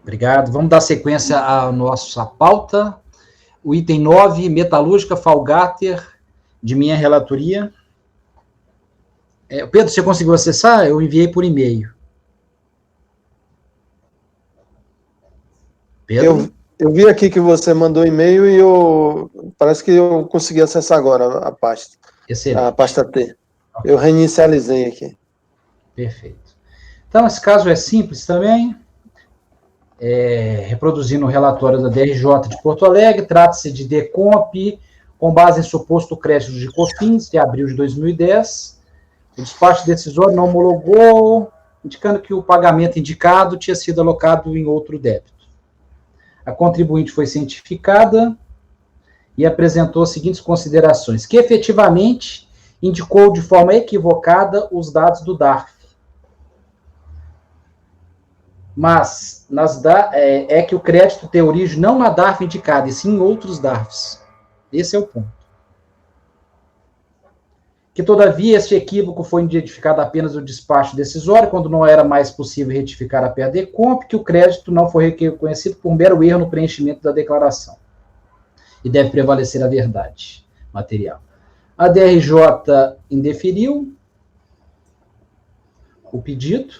Obrigado. Vamos dar sequência à nossa pauta. O item 9, metalúrgica, Falgater, de minha relatoria. Pedro, você conseguiu acessar? Eu enviei por e-mail. Pedro? Eu vi aqui que você mandou e-mail e parece que eu consegui acessar agora a pasta. Excelente. A pasta T. Eu reinicializei aqui. Perfeito. Então, esse caso é simples também. Reproduzindo o relatório da DRJ de Porto Alegre, trata-se de DECOMP, com base em suposto crédito de COFINS, de abril de 2010. O despacho decisório não homologou, indicando que o pagamento indicado tinha sido alocado em outro débito. A contribuinte foi cientificada e apresentou as seguintes considerações, que efetivamente indicou de forma equivocada os dados do DARF. Mas é que o crédito tem origem não na DARF indicada, e sim em outros DARFs. Esse é o ponto. Que, todavia, este equívoco foi identificado apenas no despacho decisório, quando não era mais possível retificar a PADECOMP, que o crédito não foi reconhecido por mero erro no preenchimento da declaração. E deve prevalecer a verdade material. A DRJ indeferiu o pedido,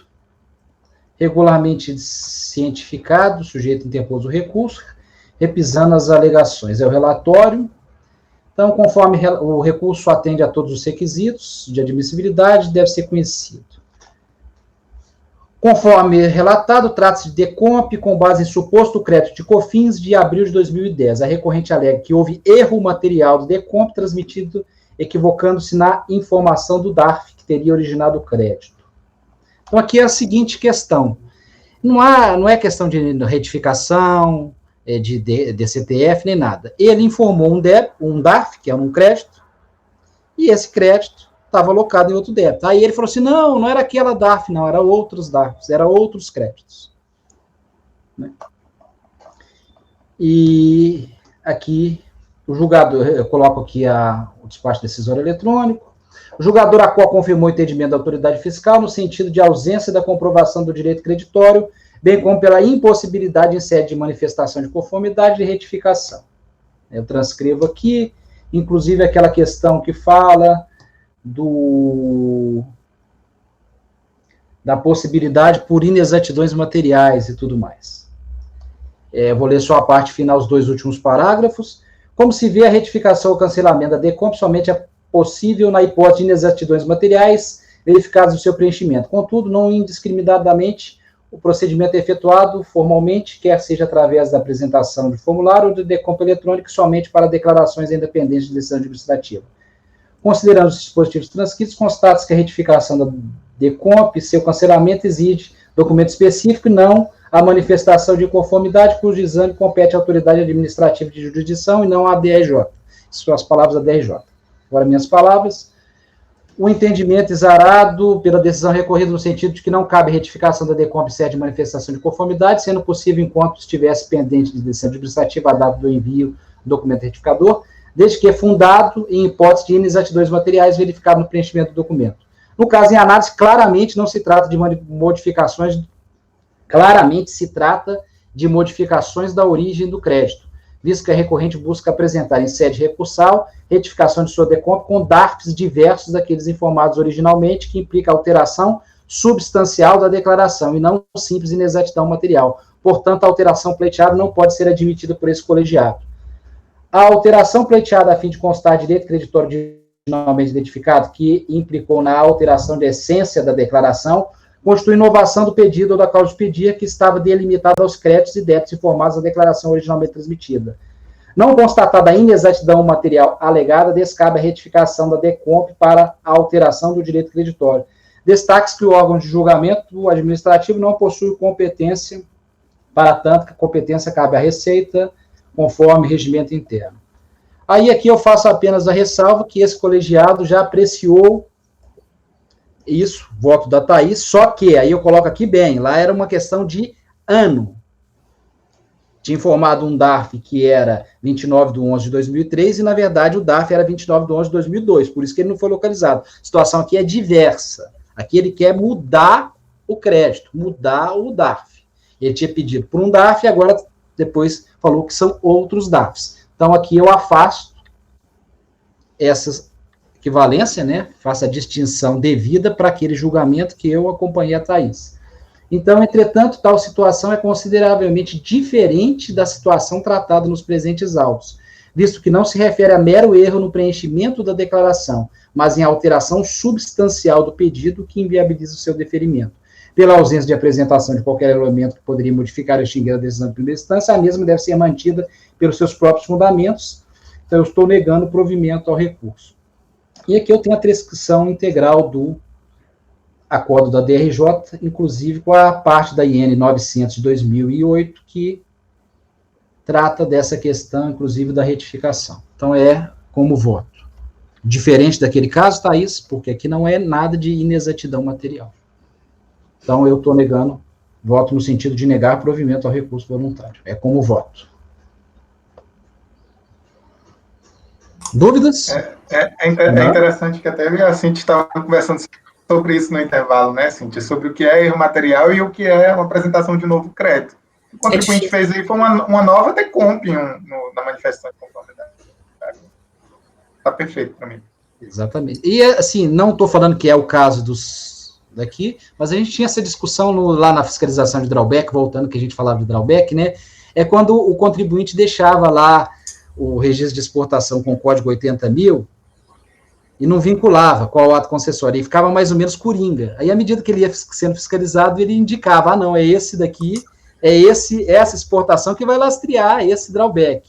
regularmente cientificado, o sujeito interpôs o recurso, repisando as alegações. É o relatório. Então, conforme o recurso atende a todos os requisitos de admissibilidade, deve ser conhecido. Conforme relatado, trata-se de DECOMP com base em suposto crédito de COFINS de abril de 2010. A recorrente alega que houve erro material do DECOMP transmitido equivocando-se na informação do DARF que teria originado o crédito. Então, aqui é a seguinte questão. Não é questão de retificação, de DCTF, nem nada. Ele informou um DARF, que é um crédito, e esse crédito estava alocado em outro débito. Aí ele falou assim, não era aquela DARF, não, era outros DARFs, era outros créditos. Né? E aqui, o julgador, eu coloco aqui o despacho decisório eletrônico, o julgador a qual confirmou o entendimento da autoridade fiscal no sentido de ausência da comprovação do direito creditório, bem como pela impossibilidade em sede de manifestação de conformidade e retificação. Eu transcrevo aqui, inclusive aquela questão que fala da possibilidade por inexatidões materiais e tudo mais. Vou ler só a parte final, os dois últimos parágrafos. Como se vê, a retificação ou cancelamento da DECOMP somente é possível na hipótese de inexatidões materiais verificadas no seu preenchimento. Contudo, não indiscriminadamente, o procedimento é efetuado formalmente, quer seja através da apresentação de formulário ou de DECOMP eletrônico, somente para declarações independentes de decisão administrativa. Considerando os dispositivos transcritos, constata-se que a retificação da DECOMP, seu cancelamento, exige documento específico e não a manifestação de conformidade, cujo exame compete à autoridade administrativa de jurisdição e não à DRJ. Essas são as palavras da DRJ. Agora, minhas palavras. O entendimento exarado pela decisão recorrida no sentido de que não cabe retificação da DECOMP em sede de manifestação de conformidade, sendo possível enquanto estivesse pendente de decisão administrativa a data do envio do documento retificador, desde que é fundado em hipótese de inexatidões materiais verificado no preenchimento do documento. No caso em análise, claramente não se trata de modificações, da origem do crédito, visto que a recorrente busca apresentar em sede recursal retificação de sua DECOMP com DARFs diversos daqueles informados originalmente, que implica alteração substancial da declaração e não simples inexatidão material. Portanto, a alteração pleiteada não pode ser admitida por esse colegiado. A alteração pleiteada a fim de constar direito creditório originalmente identificado, que implicou na alteração de essência da declaração, constitui inovação do pedido ou da causa de pedir, que estava delimitada aos créditos e débitos informados na declaração originalmente transmitida. Não constatada a inexatidão material alegada, descabe a retificação da DECOMP para a alteração do direito creditório. Destaque-se que o órgão de julgamento administrativo não possui competência, para tanto que a competência cabe à Receita, conforme regimento interno. Aí aqui eu faço apenas a ressalva que esse colegiado já apreciou isso, voto da Thaís, só que, aí eu coloco aqui bem, lá era uma questão de ano. Tinha informado um DARF que era 29/11/2003 e, na verdade, o DARF era 29/11/2002, por isso que ele não foi localizado. A situação aqui é diversa. Aqui ele quer mudar o crédito, mudar o DARF. Ele tinha pedido por um DARF e agora depois falou que são outros DARFs. Então, aqui eu afasto essa equivalência, né? Faço a distinção devida para aquele julgamento que eu acompanhei a Thaís. Então, entretanto, tal situação é consideravelmente diferente da situação tratada nos presentes autos, visto que não se refere a mero erro no preenchimento da declaração, mas em alteração substancial do pedido que inviabiliza o seu deferimento. Pela ausência de apresentação de qualquer elemento que poderia modificar ou extinguir a decisão de primeira instância, a mesma deve ser mantida pelos seus próprios fundamentos. Então, eu estou negando o provimento ao recurso. E aqui eu tenho a transcrição integral do acordo da DRJ, inclusive com a parte da IN 900 de 2008, que trata dessa questão, inclusive, da retificação. Então, é como voto. Diferente daquele caso, Thaís, porque aqui não é nada de inexatidão material. Então, eu estou negando, voto no sentido de negar provimento ao recurso voluntário. É como voto. Dúvidas? É interessante que até a Cintia estava conversando sobre isso no intervalo, né, Cintia? Sobre o que é erro material e o que é uma apresentação de novo crédito. O contribuinte fez aí foi uma nova decomp na manifestação de conformidade. Está perfeito para mim. Exatamente. E, assim, não estou falando que é o caso daqui, mas a gente tinha essa discussão lá na fiscalização de drawback, voltando que a gente falava de drawback, né? É quando o contribuinte deixava lá o registro de exportação com o código 80.000 e não vinculava qual o ato concessório, e ficava mais ou menos coringa. Aí, à medida que ele ia sendo fiscalizado, ele indicava, não, é esse daqui, essa exportação que vai lastrear esse drawback.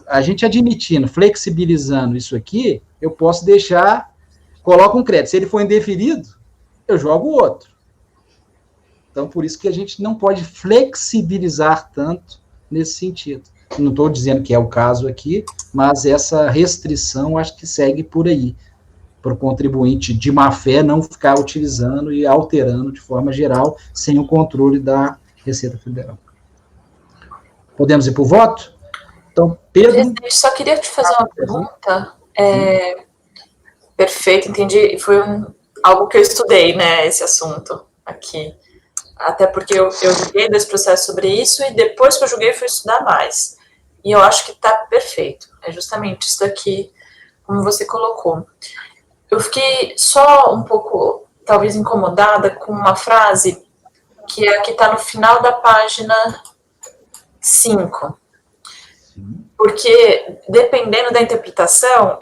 A gente admitindo, flexibilizando isso aqui, eu posso deixar, coloco um crédito. Se ele for indeferido, eu jogo outro. Então, por isso que a gente não pode flexibilizar tanto nesse sentido. Não estou dizendo que é o caso aqui, mas essa restrição acho que segue por aí, para o contribuinte de má-fé não ficar utilizando e alterando de forma geral, sem o controle da Receita Federal. Podemos ir para o voto? Então, Pedro... Presidente, só queria te fazer uma pergunta. Perfeito, entendi. Foi algo que eu estudei, né, esse assunto aqui. Até porque eu julguei desse processo sobre isso e depois que eu julguei, fui estudar mais. E eu acho que está perfeito. É justamente isso daqui, como você colocou. Eu fiquei só um pouco, talvez, incomodada com uma frase que é a que está no final da página 5. Porque, dependendo da interpretação,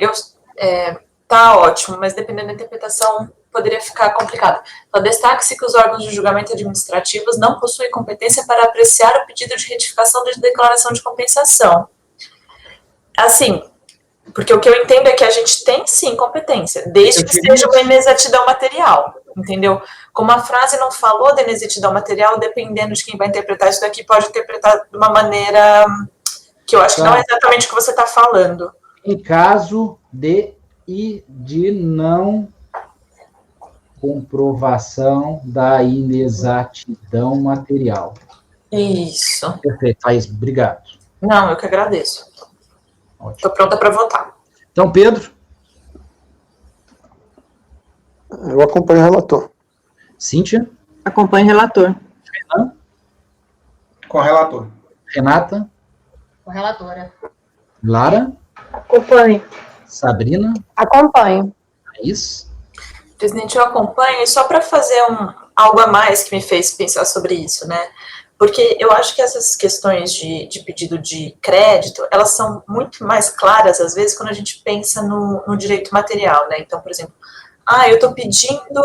tá ótimo, mas dependendo da interpretação, poderia ficar complicado. Então, destaque-se que os órgãos de julgamento administrativos não possuem competência para apreciar o pedido de retificação da declaração de compensação. Assim, porque o que eu entendo é que a gente tem, sim, competência, desde que seja uma inexatidão material, entendeu? Como a frase não falou da inexatidão material, dependendo de quem vai interpretar isso daqui, pode interpretar de uma maneira que eu acho que não é exatamente o que você está falando. Em caso de não comprovação da inexatidão material. Isso. Perfeito, Thaís, obrigado. Não, eu que agradeço. Estou pronta para votar. Então, Pedro? Eu acompanho o relator. Cíntia? Acompanho o relator. Fernanda? Com o relator. Renata? Com a relatora. Lara? Acompanho. Sabrina? Acompanho. Thaís? Presidente, eu acompanho, e só para fazer algo a mais que me fez pensar sobre isso, né? Porque eu acho que essas questões de pedido de crédito, elas são muito mais claras, às vezes, quando a gente pensa no direito material, né? Então, por exemplo, eu estou pedindo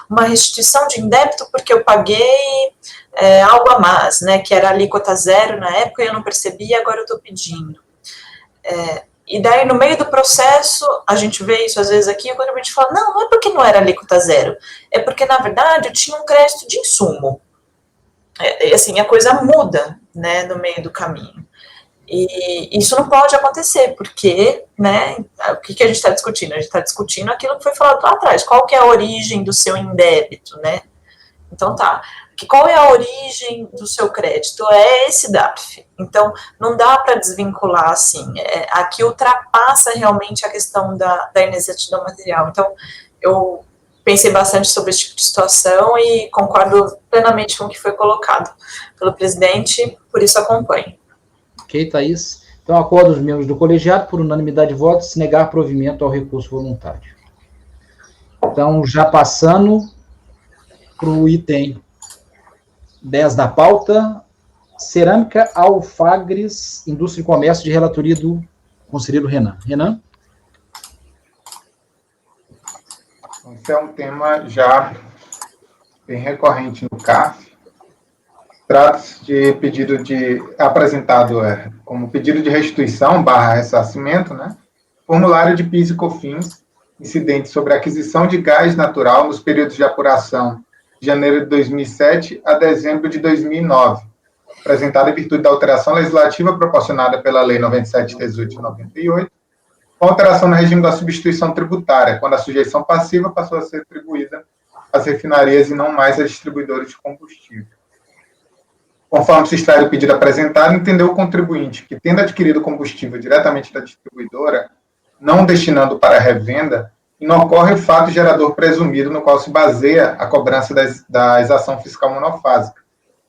uma restituição de indébito porque eu paguei algo a mais, né? Que era alíquota zero na época e eu não percebi, agora eu estou pedindo. E daí, no meio do processo, a gente vê isso às vezes aqui, quando a gente fala, não é porque não era alíquota zero, é porque, na verdade, eu tinha um crédito de insumo. Assim, a coisa muda, né, no meio do caminho. E isso não pode acontecer, porque, né, o que a gente está discutindo? A gente está discutindo aquilo que foi falado lá atrás, qual que é a origem do seu indébito, né? Então, qual é a origem do seu crédito? É esse DARF. Então, não dá para desvincular assim. Aqui ultrapassa realmente a questão da inexatidão material. Então, pensei bastante sobre esse tipo de situação e concordo plenamente com o que foi colocado pelo presidente, por isso acompanho. Ok, Thaís. Então, acordo os membros do colegiado, por unanimidade de votos, se negar provimento ao recurso voluntário. Então, já passando para o item 10 da pauta, Cerâmica Alfagres, Indústria e Comércio, de relatoria do conselheiro Renan. Renan? Esse é um tema já bem recorrente no CAF. Trata-se de pedido apresentado como pedido de restituição / ressarcimento, né? Formulário de PIS e COFINS, incidente sobre a aquisição de gás natural nos períodos de apuração de janeiro de 2007 a dezembro de 2009, apresentado em virtude da alteração legislativa proporcionada pela Lei 97/18 de 98, com alteração no regime da substituição tributária, quando a sujeição passiva passou a ser atribuída às refinarias e não mais às distribuidoras de combustível. Conforme se extrai do pedido apresentado, entendeu o contribuinte que, tendo adquirido combustível diretamente da distribuidora, não destinando para revenda, inocorre o fato gerador presumido no qual se baseia a cobrança da exação fiscal monofásica,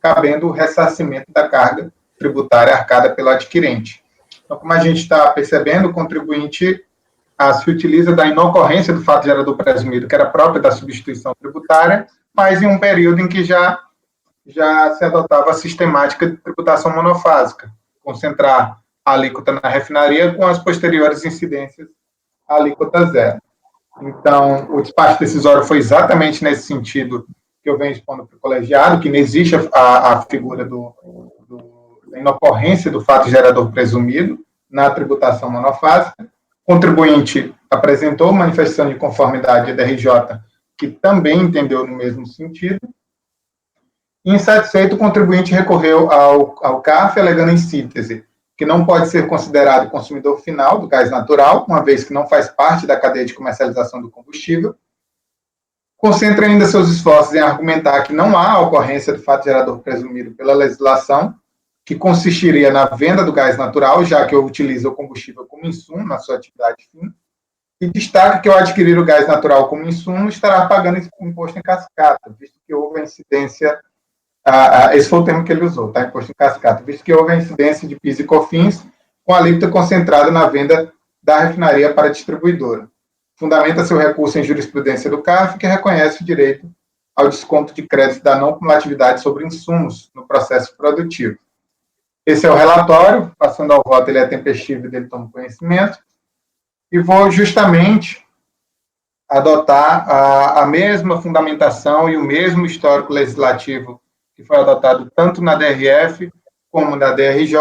cabendo o ressarcimento da carga tributária arcada pelo adquirente. Então, como a gente está percebendo, o contribuinte se utiliza da inocorrência do fato gerador presumido, que era própria da substituição tributária, mas em um período em que já se adotava a sistemática de tributação monofásica, concentrar a alíquota na refinaria com as posteriores incidências à alíquota zero. Então, o despacho decisório foi exatamente nesse sentido que eu venho expondo para o colegiado, que não existe a figura da inocorrência do fato gerador presumido na tributação monofásica. O contribuinte apresentou manifestação de conformidade à DRJ, que também entendeu no mesmo sentido. Insatisfeito, o contribuinte recorreu ao CARF, alegando em síntese que não pode ser considerado consumidor final do gás natural, uma vez que não faz parte da cadeia de comercialização do combustível. Concentra ainda seus esforços em argumentar que não há ocorrência do fato gerador presumido pela legislação, que consistiria na venda do gás natural, já que eu utilizo o combustível como insumo na sua atividade fim, e destaca que ao adquirir o gás natural como insumo, estará pagando imposto em cascata, visto que houve a incidência. Esse foi o termo que ele usou, tá? Imposto em cascata, visto que houve a incidência de PIS e COFINS com a alíquota concentrada na venda da refinaria para a distribuidora. Fundamenta seu recurso em jurisprudência do CARF, que reconhece o direito ao desconto de crédito da não cumulatividade sobre insumos no processo produtivo. Esse é o relatório, passando ao voto, ele é tempestivo e dele toma conhecimento, e vou justamente adotar a mesma fundamentação e o mesmo histórico legislativo que foi adotado tanto na DRF como na DRJ,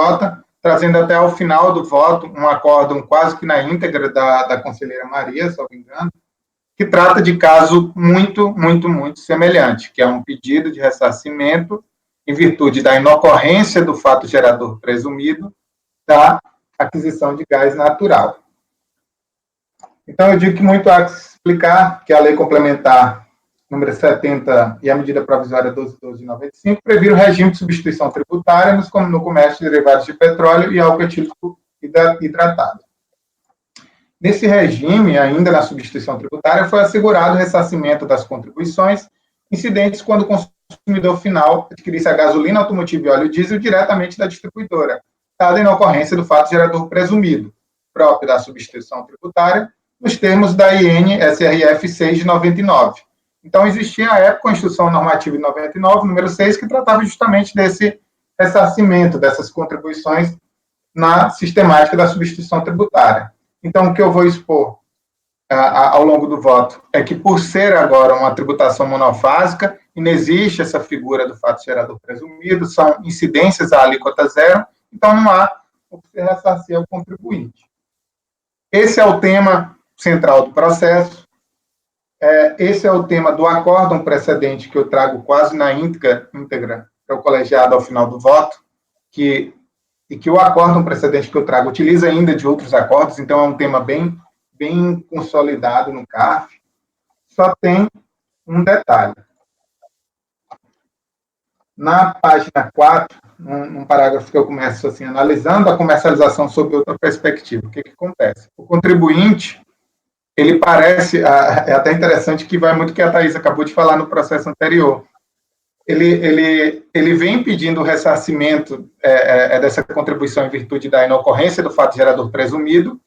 trazendo até ao final do voto um acórdão quase que na íntegra da conselheira Maria, se não me engano, que trata de caso muito, muito, muito semelhante, que é um pedido de ressarcimento em virtude da inocorrência do fato gerador presumido da aquisição de gás natural. Então, eu digo que muito há que se explicar que a lei complementar número 70 e a medida provisória 12.12 de 95, previram o regime de substituição tributária no comércio de derivados de petróleo e álcool etílico hidratado. Nesse regime, ainda na substituição tributária, foi assegurado o ressarcimento das contribuições incidentes quando o consumidor final adquirisse a gasolina automotiva e óleo diesel diretamente da distribuidora, dada em ocorrência do fato gerador presumido, próprio da substituição tributária, nos termos da IN SRF 6 de 99. Então, existia à época a Instrução Normativa de 99, número 6, que tratava justamente desse ressarcimento, dessas contribuições na sistemática da substituição tributária. Então, o que eu vou expor ao longo do voto é que, por ser agora uma tributação monofásica, e não existe essa figura do fato gerador presumido, são incidências à alíquota zero, então não há o que se ressarcir ao contribuinte. Esse é o tema central do processo. Esse é o tema do acórdão precedente que eu trago quase na íntegra para o colegiado ao final do voto, e que o acórdão precedente que eu trago utiliza ainda de outros acordos, então é um tema bem consolidado no CARF. Só tem um detalhe. Na página 4, num parágrafo que eu começo assim, analisando a comercialização sob outra perspectiva, o que acontece? O contribuinte ele parece, é até interessante que vai muito o que a Thais acabou de falar no processo anterior. Ele vem pedindo o ressarcimento dessa contribuição em virtude da inocorrência do fato gerador presumido,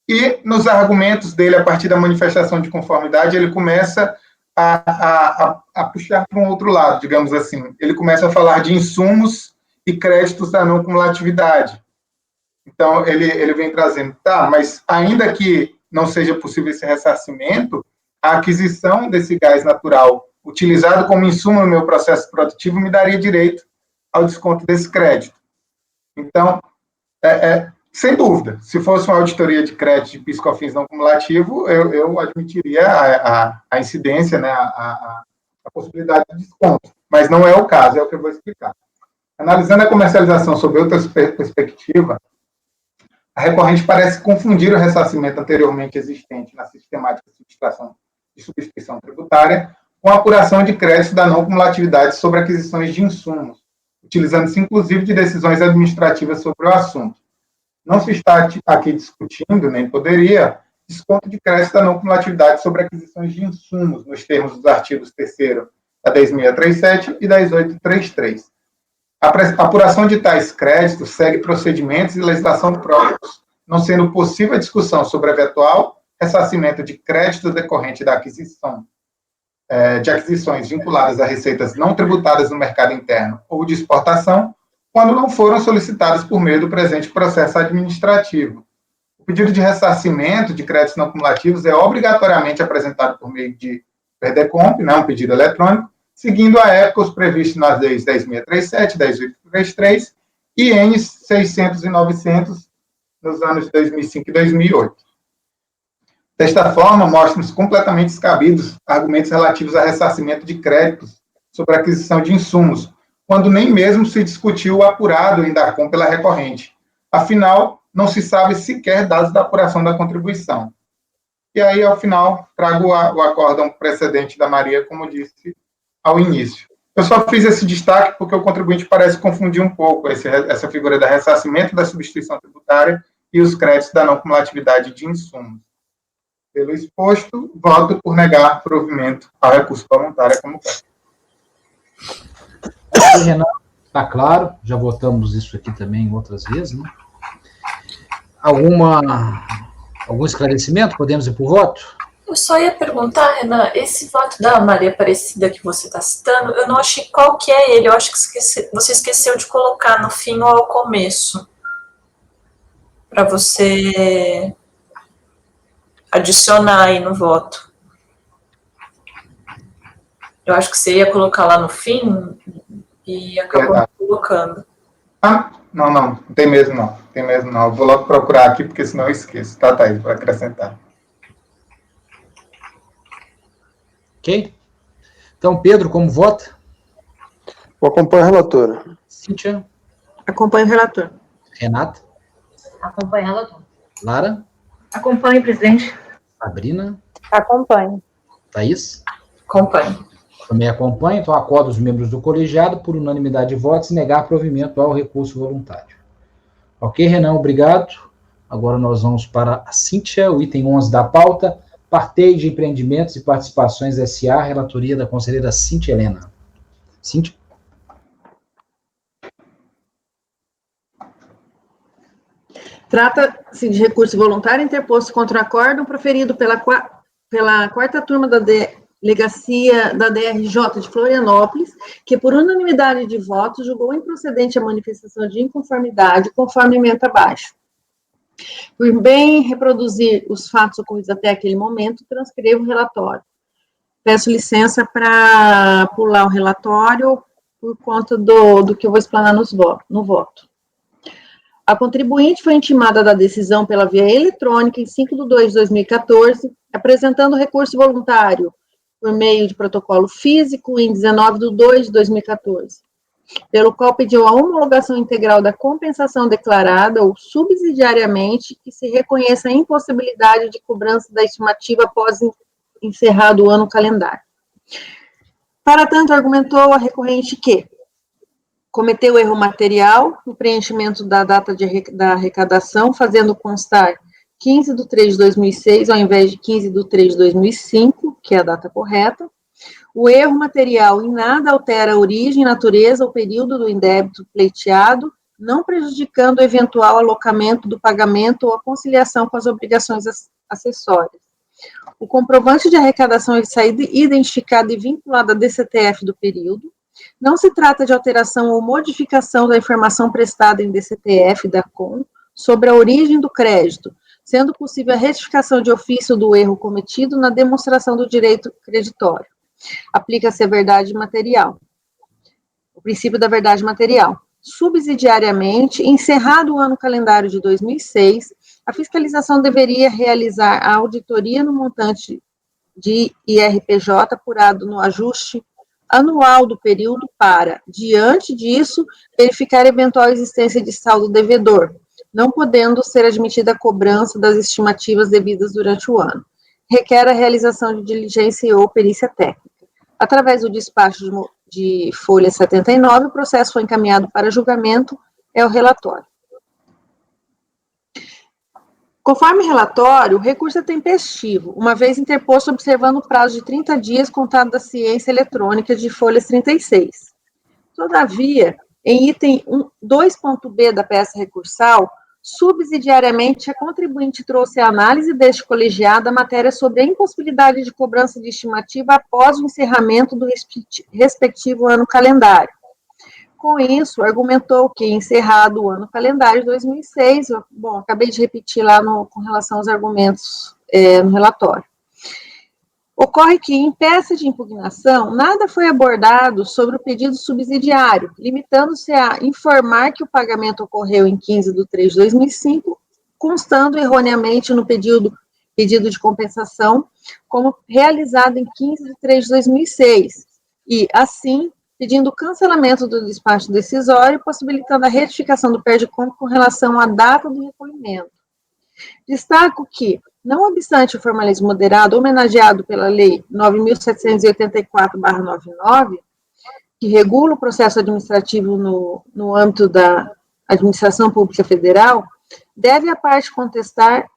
e nos argumentos dele, a partir da manifestação de conformidade, ele começa a puxar para um outro lado, digamos assim. Ele começa a falar de insumos e créditos da não cumulatividade. Então, ele vem trazendo, mas ainda que não seja possível esse ressarcimento, a aquisição desse gás natural utilizado como insumo no meu processo produtivo me daria direito ao desconto desse crédito. Então, sem dúvida, se fosse uma auditoria de crédito de PIS/COFINS não cumulativo, eu admitiria a incidência, né, a possibilidade de desconto, mas não é o caso, é o que eu vou explicar. Analisando a comercialização sob outra perspectiva, a recorrente parece confundir o ressarcimento anteriormente existente na sistemática de substituição tributária com a apuração de crédito da não cumulatividade sobre aquisições de insumos, utilizando-se inclusive de decisões administrativas sobre o assunto. Não se está aqui discutindo, nem poderia, desconto de crédito da não cumulatividade sobre aquisições de insumos, nos termos dos artigos 3º da 10.637 e 10.833. A apuração de tais créditos segue procedimentos e legislação próprios, não sendo possível a discussão sobre eventual ressarcimento de crédito decorrente da aquisição de aquisições vinculadas a receitas não tributadas no mercado interno ou de exportação, quando não foram solicitadas por meio do presente processo administrativo. O pedido de ressarcimento de créditos não cumulativos é obrigatoriamente apresentado por meio de PERDECOMP, um pedido eletrônico, seguindo a época os previstos nas leis 10.637, 10.833 e N 600 e 900 nos anos de 2005 e 2008. Desta forma, mostram-se completamente descabidos argumentos relativos a ressarcimento de créditos sobre a aquisição de insumos, quando nem mesmo se discutiu o apurado em DACOM pela recorrente. Afinal, não se sabe sequer dados da apuração da contribuição. E aí, ao final, trago o acórdão precedente da Maria, como disse ao início. Eu só fiz esse destaque porque o contribuinte parece confundir um pouco essa figura da ressarcimento da substituição tributária e os créditos da não cumulatividade de insumos. Pelo exposto, voto por negar provimento ao recurso voluntário como tal. Renan, está claro, já votamos isso aqui também outras vezes, né? Algum esclarecimento? Podemos ir para o voto? Eu só ia perguntar, Renan, esse voto da Maria Aparecida que você está citando, eu não achei qual que é ele, eu acho que você esqueceu de colocar no fim ou ao começo, para você adicionar aí no voto. Eu acho que você ia colocar lá no fim e acabou colocando. Não tem mesmo não. Eu vou logo procurar aqui, porque senão eu esqueço. Tá, Thaís, para acrescentar. Ok. Então, Pedro, como vota? Eu acompanho a relatora. Cíntia? Acompanho o relator. Renata? Acompanho o relator. Lara? Acompanho, presidente. Sabrina? Acompanho. Thaís? Acompanho. Também acompanho, então acordo os membros do colegiado por unanimidade de votos negar provimento ao recurso voluntário. Ok, Renan, obrigado. Agora nós vamos para a Cíntia, o item 11 da pauta, parteio de empreendimentos e participações SA, relatoria da conselheira Cíntia Helena. Cíntia? Trata-se de recurso voluntário interposto contra o acórdão proferido pela quarta turma da Delegacia da DRJ de Florianópolis, que por unanimidade de votos julgou improcedente a manifestação de inconformidade conforme ementa abaixo. Por bem reproduzir os fatos ocorridos até aquele momento, transcrevo o relatório. Peço licença para pular o relatório por conta do que eu vou explanar no voto. A contribuinte foi intimada da decisão pela via eletrônica em 5/2/2014, apresentando recurso voluntário por meio de protocolo físico em 19/2/2014, pelo qual pediu a homologação integral da compensação declarada ou subsidiariamente que se reconheça a impossibilidade de cobrança da estimativa após encerrado o ano calendário. Para tanto, argumentou a recorrente que cometeu erro material no preenchimento da data da arrecadação, fazendo constar 15/3/2006, ao invés de 15/3/2005, que é a data correta. O erro material em nada altera a origem, natureza ou período do indébito pleiteado, não prejudicando o eventual alocamento do pagamento ou a conciliação com as obrigações acessórias. O comprovante de arrecadação é saída identificado e vinculado à DCTF do período. Não se trata de alteração ou modificação da informação prestada em DCTF da CON sobre a origem do crédito, sendo possível a retificação de ofício do erro cometido na demonstração do direito creditório. Aplica-se a verdade material. O princípio da verdade material. Subsidiariamente, encerrado o ano calendário de 2006, a fiscalização deveria realizar a auditoria no montante de IRPJ apurado no ajuste anual do período para, diante disso, verificar eventual existência de saldo devedor, não podendo ser admitida a cobrança das estimativas devidas durante o ano. Requer a realização de diligência ou perícia técnica. Através do despacho de folha 79, o processo foi encaminhado para julgamento, é o relatório. Conforme relatório, o recurso é tempestivo, uma vez interposto observando o prazo de 30 dias contado da ciência eletrônica de folhas 36. Todavia, em item 2.b da peça recursal, subsidiariamente, a contribuinte trouxe à análise deste colegiado a matéria sobre a impossibilidade de cobrança de estimativa após o encerramento do respectivo ano calendário. Com isso, argumentou que, encerrado o ano calendário de 2006, bom, acabei de repetir lá com relação aos argumentos no relatório. Ocorre que, em peça de impugnação, nada foi abordado sobre o pedido subsidiário, limitando-se a informar que o pagamento ocorreu em 15/3/2005, constando erroneamente no pedido de compensação como realizado em 15/3/2006, e, assim, pedindo o cancelamento do despacho decisório, possibilitando a retificação do perde-conta com relação à data do recolhimento. Destaco que, não obstante o formalismo moderado homenageado pela Lei 9.784/99, que regula o processo administrativo no âmbito da administração pública federal, deve a parte contestar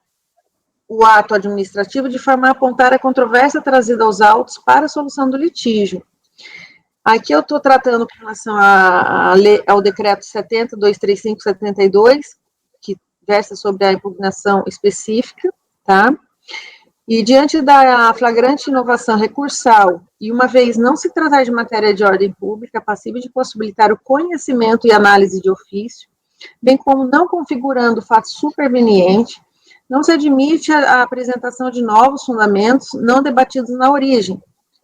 o ato administrativo de forma a apontar a controvérsia trazida aos autos para a solução do litígio. Aqui eu estou tratando com relação ao decreto 70.235/72, que versa sobre a impugnação específica, tá? E diante da flagrante inovação recursal, e uma vez não se tratar de matéria de ordem pública, passível de possibilitar o conhecimento e análise de ofício, bem como não configurando fato superveniente, não se admite a apresentação de novos fundamentos não debatidos na origem,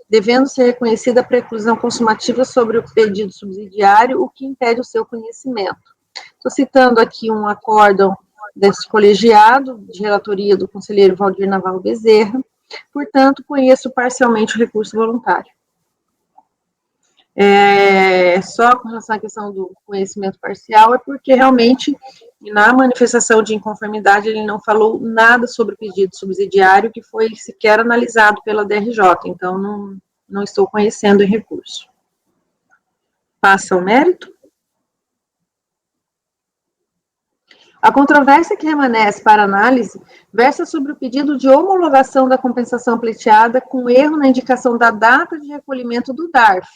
devendo ser reconhecida a preclusão consumativa sobre o pedido subsidiário, o que impede o seu conhecimento. Estou citando aqui um acórdão desse colegiado, de relatoria do conselheiro Valdir Navarro Bezerra, portanto, conheço parcialmente o recurso voluntário. Só com relação à questão do conhecimento parcial, é porque realmente, na manifestação de inconformidade, ele não falou nada sobre o pedido subsidiário, que foi sequer analisado pela DRJ, então não estou conhecendo em recurso. Passa ao mérito. A controvérsia que remanesce para análise versa sobre o pedido de homologação da compensação pleiteada com erro na indicação da data de recolhimento do DARF,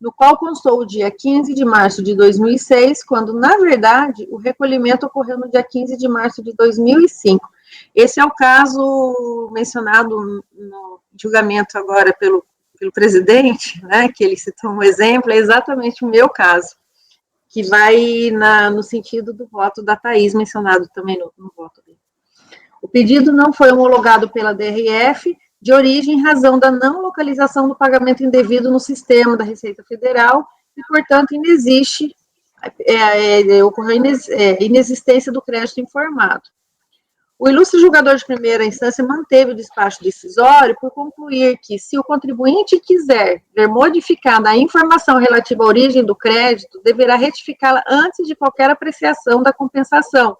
no qual constou o dia 15 de março de 2006, quando, na verdade, o recolhimento ocorreu no dia 15 de março de 2005. Esse é o caso mencionado no julgamento agora pelo presidente, né, que ele citou um exemplo, é exatamente o meu caso, que vai no sentido do voto da Thaís, mencionado também no voto dele. O pedido não foi homologado pela DRF, de origem em razão da não localização do pagamento indevido no sistema da Receita Federal, e, portanto, ocorreu inexistência do crédito informado. O ilustre julgador de primeira instância manteve o despacho decisório por concluir que, se o contribuinte quiser ver modificada a informação relativa à origem do crédito, deverá retificá-la antes de qualquer apreciação da compensação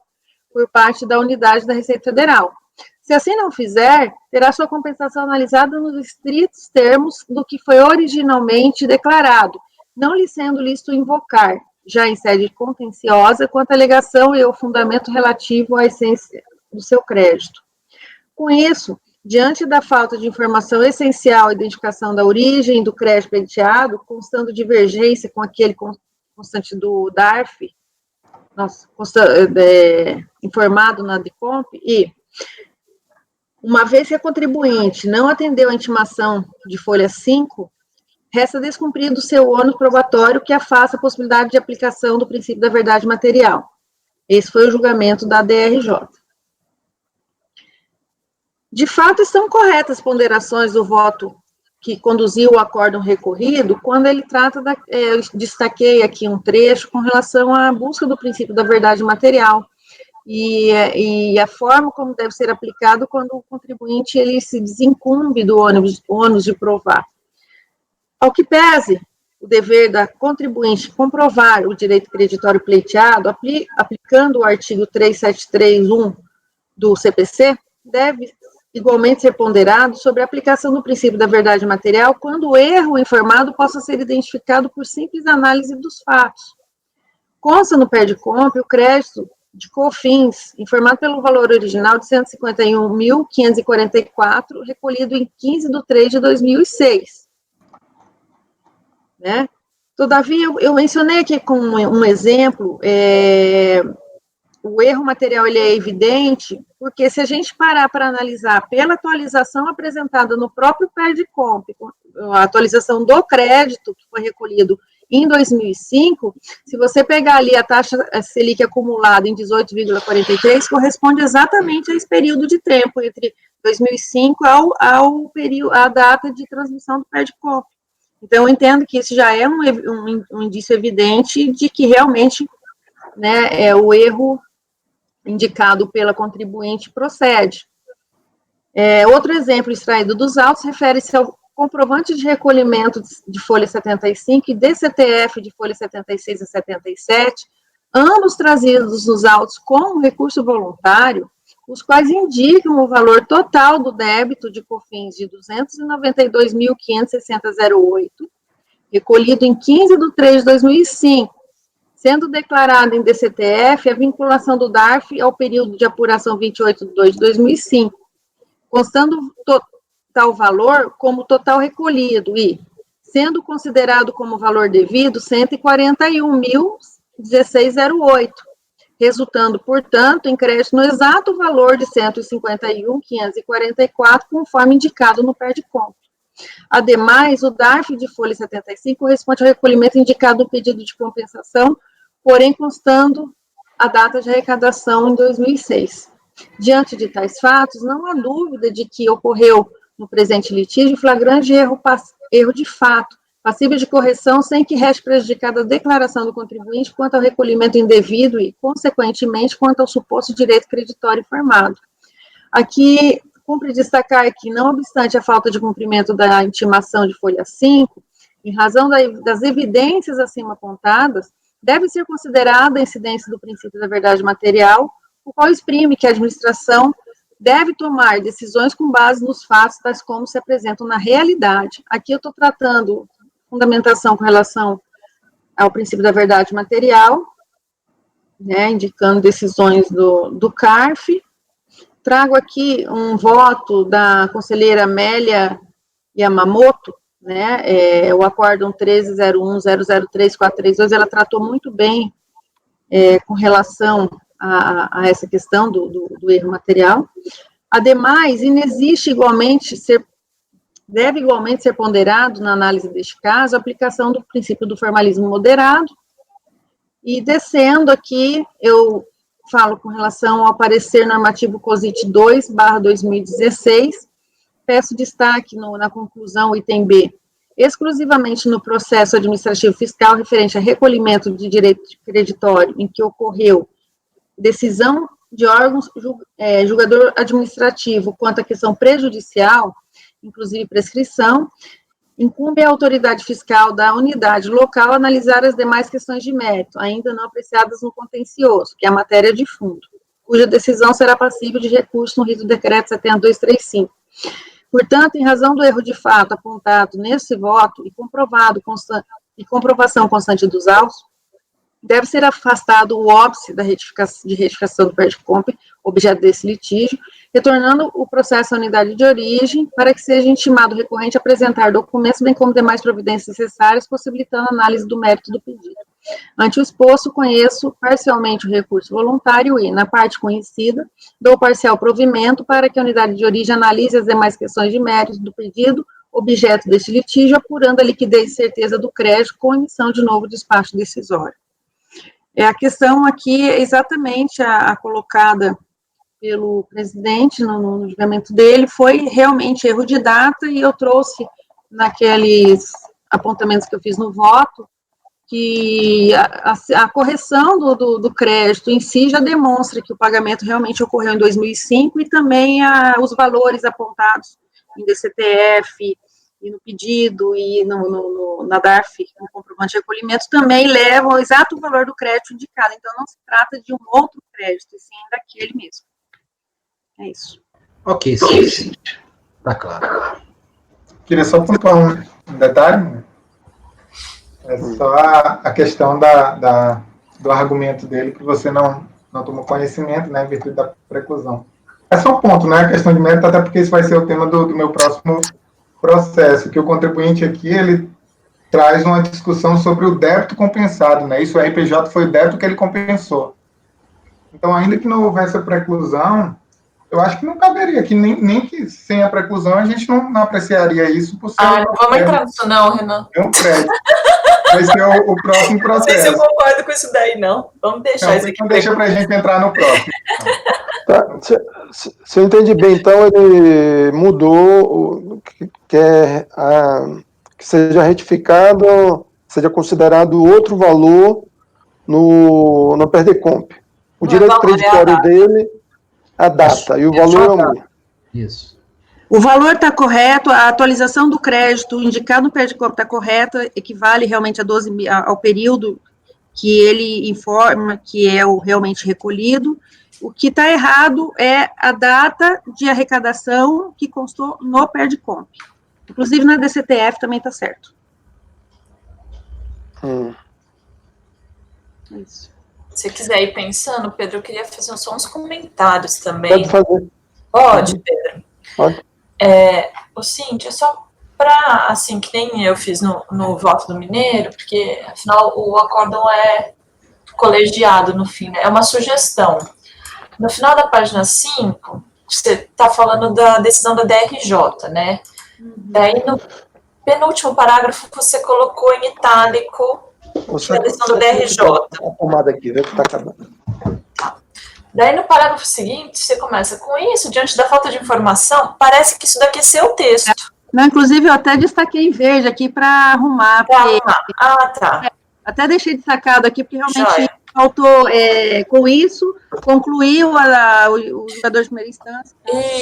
por parte da unidade da Receita Federal. Se assim não fizer, terá sua compensação analisada nos estritos termos do que foi originalmente declarado, não lhe sendo lícito invocar, já em sede contenciosa, quanto à alegação e o fundamento relativo à essência do seu crédito. Com isso, diante da falta de informação essencial à identificação da origem do crédito pleiteado, constando divergência com aquele constante do DARF, informado na DECOMP, e, uma vez que a contribuinte não atendeu a intimação de folha 5, resta descumprido o seu ônus probatório que afasta a possibilidade de aplicação do princípio da verdade material. Esse foi o julgamento da DRJ. De fato, estão corretas as ponderações do voto que conduziu o acórdão recorrido, quando ele trata eu destaquei aqui um trecho com relação à busca do princípio da verdade material, e a forma como deve ser aplicado quando o contribuinte ele se desincumbe do ônus de provar. Ao que pese o dever da contribuinte comprovar o direito creditório pleiteado, aplicando o artigo 373.1 do CPC, deve igualmente ser ponderado sobre a aplicação do princípio da verdade material quando o erro informado possa ser identificado por simples análise dos fatos. Consta no PERDCOMP o crédito de COFINS, informado pelo valor original de R$ 151.544, recolhido em 15/3/2006. Né? Todavia, eu mencionei aqui com um exemplo, o erro material ele é evidente, porque se a gente parar para analisar pela atualização apresentada no próprio PERDCOMP, a atualização do crédito que foi recolhido em 2005, se você pegar ali a taxa Selic acumulada em 18,43, corresponde exatamente a esse período de tempo, entre 2005 ao período, a data de transmissão do PERDCOMP. Então, eu entendo que isso já é um indício evidente de que realmente, né, o erro indicado pela contribuinte procede. Outro exemplo extraído dos autos refere-se ao comprovante de recolhimento de folha 75 e DCTF de folha 76 e 77, ambos trazidos nos autos com recurso voluntário, os quais indicam o valor total do débito de COFINS de R$ 292.560,08, recolhido em 15/3/2005, sendo declarado em DCTF a vinculação do DARF ao período de apuração 28/2/2005, constando tal valor como total recolhido e, sendo considerado como valor devido, R$ 141.016,08, resultando, portanto, em crédito no exato valor de R$ 151.544, conforme indicado no PERDCOMP. Ademais, o DARF de folha 75 corresponde ao recolhimento indicado no pedido de compensação, porém constando a data de arrecadação em 2006. Diante de tais fatos, não há dúvida de que ocorreu no presente litígio flagrante erro de fato, passível de correção sem que reste prejudicada a declaração do contribuinte quanto ao recolhimento indevido e, consequentemente, quanto ao suposto direito creditório informado. Aqui, cumpre destacar que, não obstante a falta de cumprimento da intimação de folha 5, em razão das evidências acima apontadas, deve ser considerada a incidência do princípio da verdade material, o qual exprime que a administração deve tomar decisões com base nos fatos, tais como se apresentam na realidade. Aqui eu estou tratando fundamentação com relação ao princípio da verdade material, né, indicando decisões do CARF. Trago aqui um voto da conselheira Amélia Yamamoto, né, o acórdão 13.01.003.432, ela tratou muito bem com relação a essa questão do erro material. Ademais, deve igualmente ser ponderado, na análise deste caso, a aplicação do princípio do formalismo moderado. E descendo aqui, eu falo com relação ao parecer normativo COSIT 2/2016, peço destaque na conclusão, item B, exclusivamente no processo administrativo fiscal referente a recolhimento de direito creditório em que ocorreu decisão de órgãos julgador administrativo quanto à questão prejudicial, inclusive prescrição, incumbe à autoridade fiscal da unidade local analisar as demais questões de mérito, ainda não apreciadas no contencioso, que é a matéria de fundo, cuja decisão será passível de recurso no rito do decreto 7235. Portanto, em razão do erro de fato apontado nesse voto e comprovação constante dos autos, deve ser afastado o óbice de retificação do PERDCOMP, objeto desse litígio, retornando o processo à unidade de origem, para que seja intimado o recorrente a apresentar documentos, bem como demais providências necessárias, possibilitando a análise do mérito do pedido. Ante o exposto, conheço parcialmente o recurso voluntário e, na parte conhecida, dou parcial provimento para que a unidade de origem analise as demais questões de mérito do pedido, objeto deste litígio, apurando a liquidez e certeza do crédito com emissão de novo despacho decisório. A questão aqui é exatamente a colocada pelo presidente no julgamento dele, foi realmente erro de data, e eu trouxe naqueles apontamentos que eu fiz no voto, que a correção do crédito em si já demonstra que o pagamento realmente ocorreu em 2005, e também os valores apontados em DCTF, e no pedido, e na DARF, no comprovante de recolhimento, também levam ao exato valor do crédito indicado. Então, não se trata de um outro crédito, e sim daquele mesmo. É isso. Ok, sim. Tá claro. Queria só pontuar um detalhe. É só a questão do argumento dele, que você não tomou conhecimento, né, em virtude da preclusão. É só um ponto, né, a questão de mérito, até porque isso vai ser o tema do meu próximo processo, que o contribuinte aqui, ele traz uma discussão sobre o débito compensado, né, isso o RPJ foi o débito que ele compensou. Então, ainda que não houvesse a preclusão, eu acho que não caberia aqui, nem que sem a preclusão a gente não apreciaria isso por ser... Não vamos entrar nisso não, Renan. É um crédito. Vai ser o próximo processo. Não sei se eu concordo com isso daí, não. Vamos deixar isso aqui. Então deixa para a gente entrar no próximo. Tá, se eu entendi bem, então ele mudou, que seja retificado, seja considerado outro valor no PERDCOMP. O direito creditório dele, a data, e o valor é o mesmo. Isso. O valor está correto, a atualização do crédito indicado no PERDCOMP está correta, equivale realmente ao período que ele informa que é o realmente recolhido. O que está errado é a data de arrecadação que constou no PERDCOMP. Inclusive na DCTF também está certo. Isso. Se quiser ir pensando, Pedro, eu queria fazer só uns comentários também. Pode fazer. Pode, Pedro? Pode. O Cíntia, só para, assim, que nem eu fiz no voto do Mineiro, porque, afinal, o acórdão é colegiado no fim, né? É uma sugestão. No final da página 5, você está falando da decisão da DRJ, né? Daí, no penúltimo parágrafo, você colocou em itálico a decisão da DRJ. A pomada aqui, vê que está acabando. Daí, no parágrafo seguinte, você começa com isso, diante da falta de informação, parece que isso daqui é seu texto. Não, inclusive, eu até destquei em verde aqui para arrumar. Porque... tá. Até deixei destacado aqui, porque realmente faltou, com isso, concluiu o jogador de primeira instância.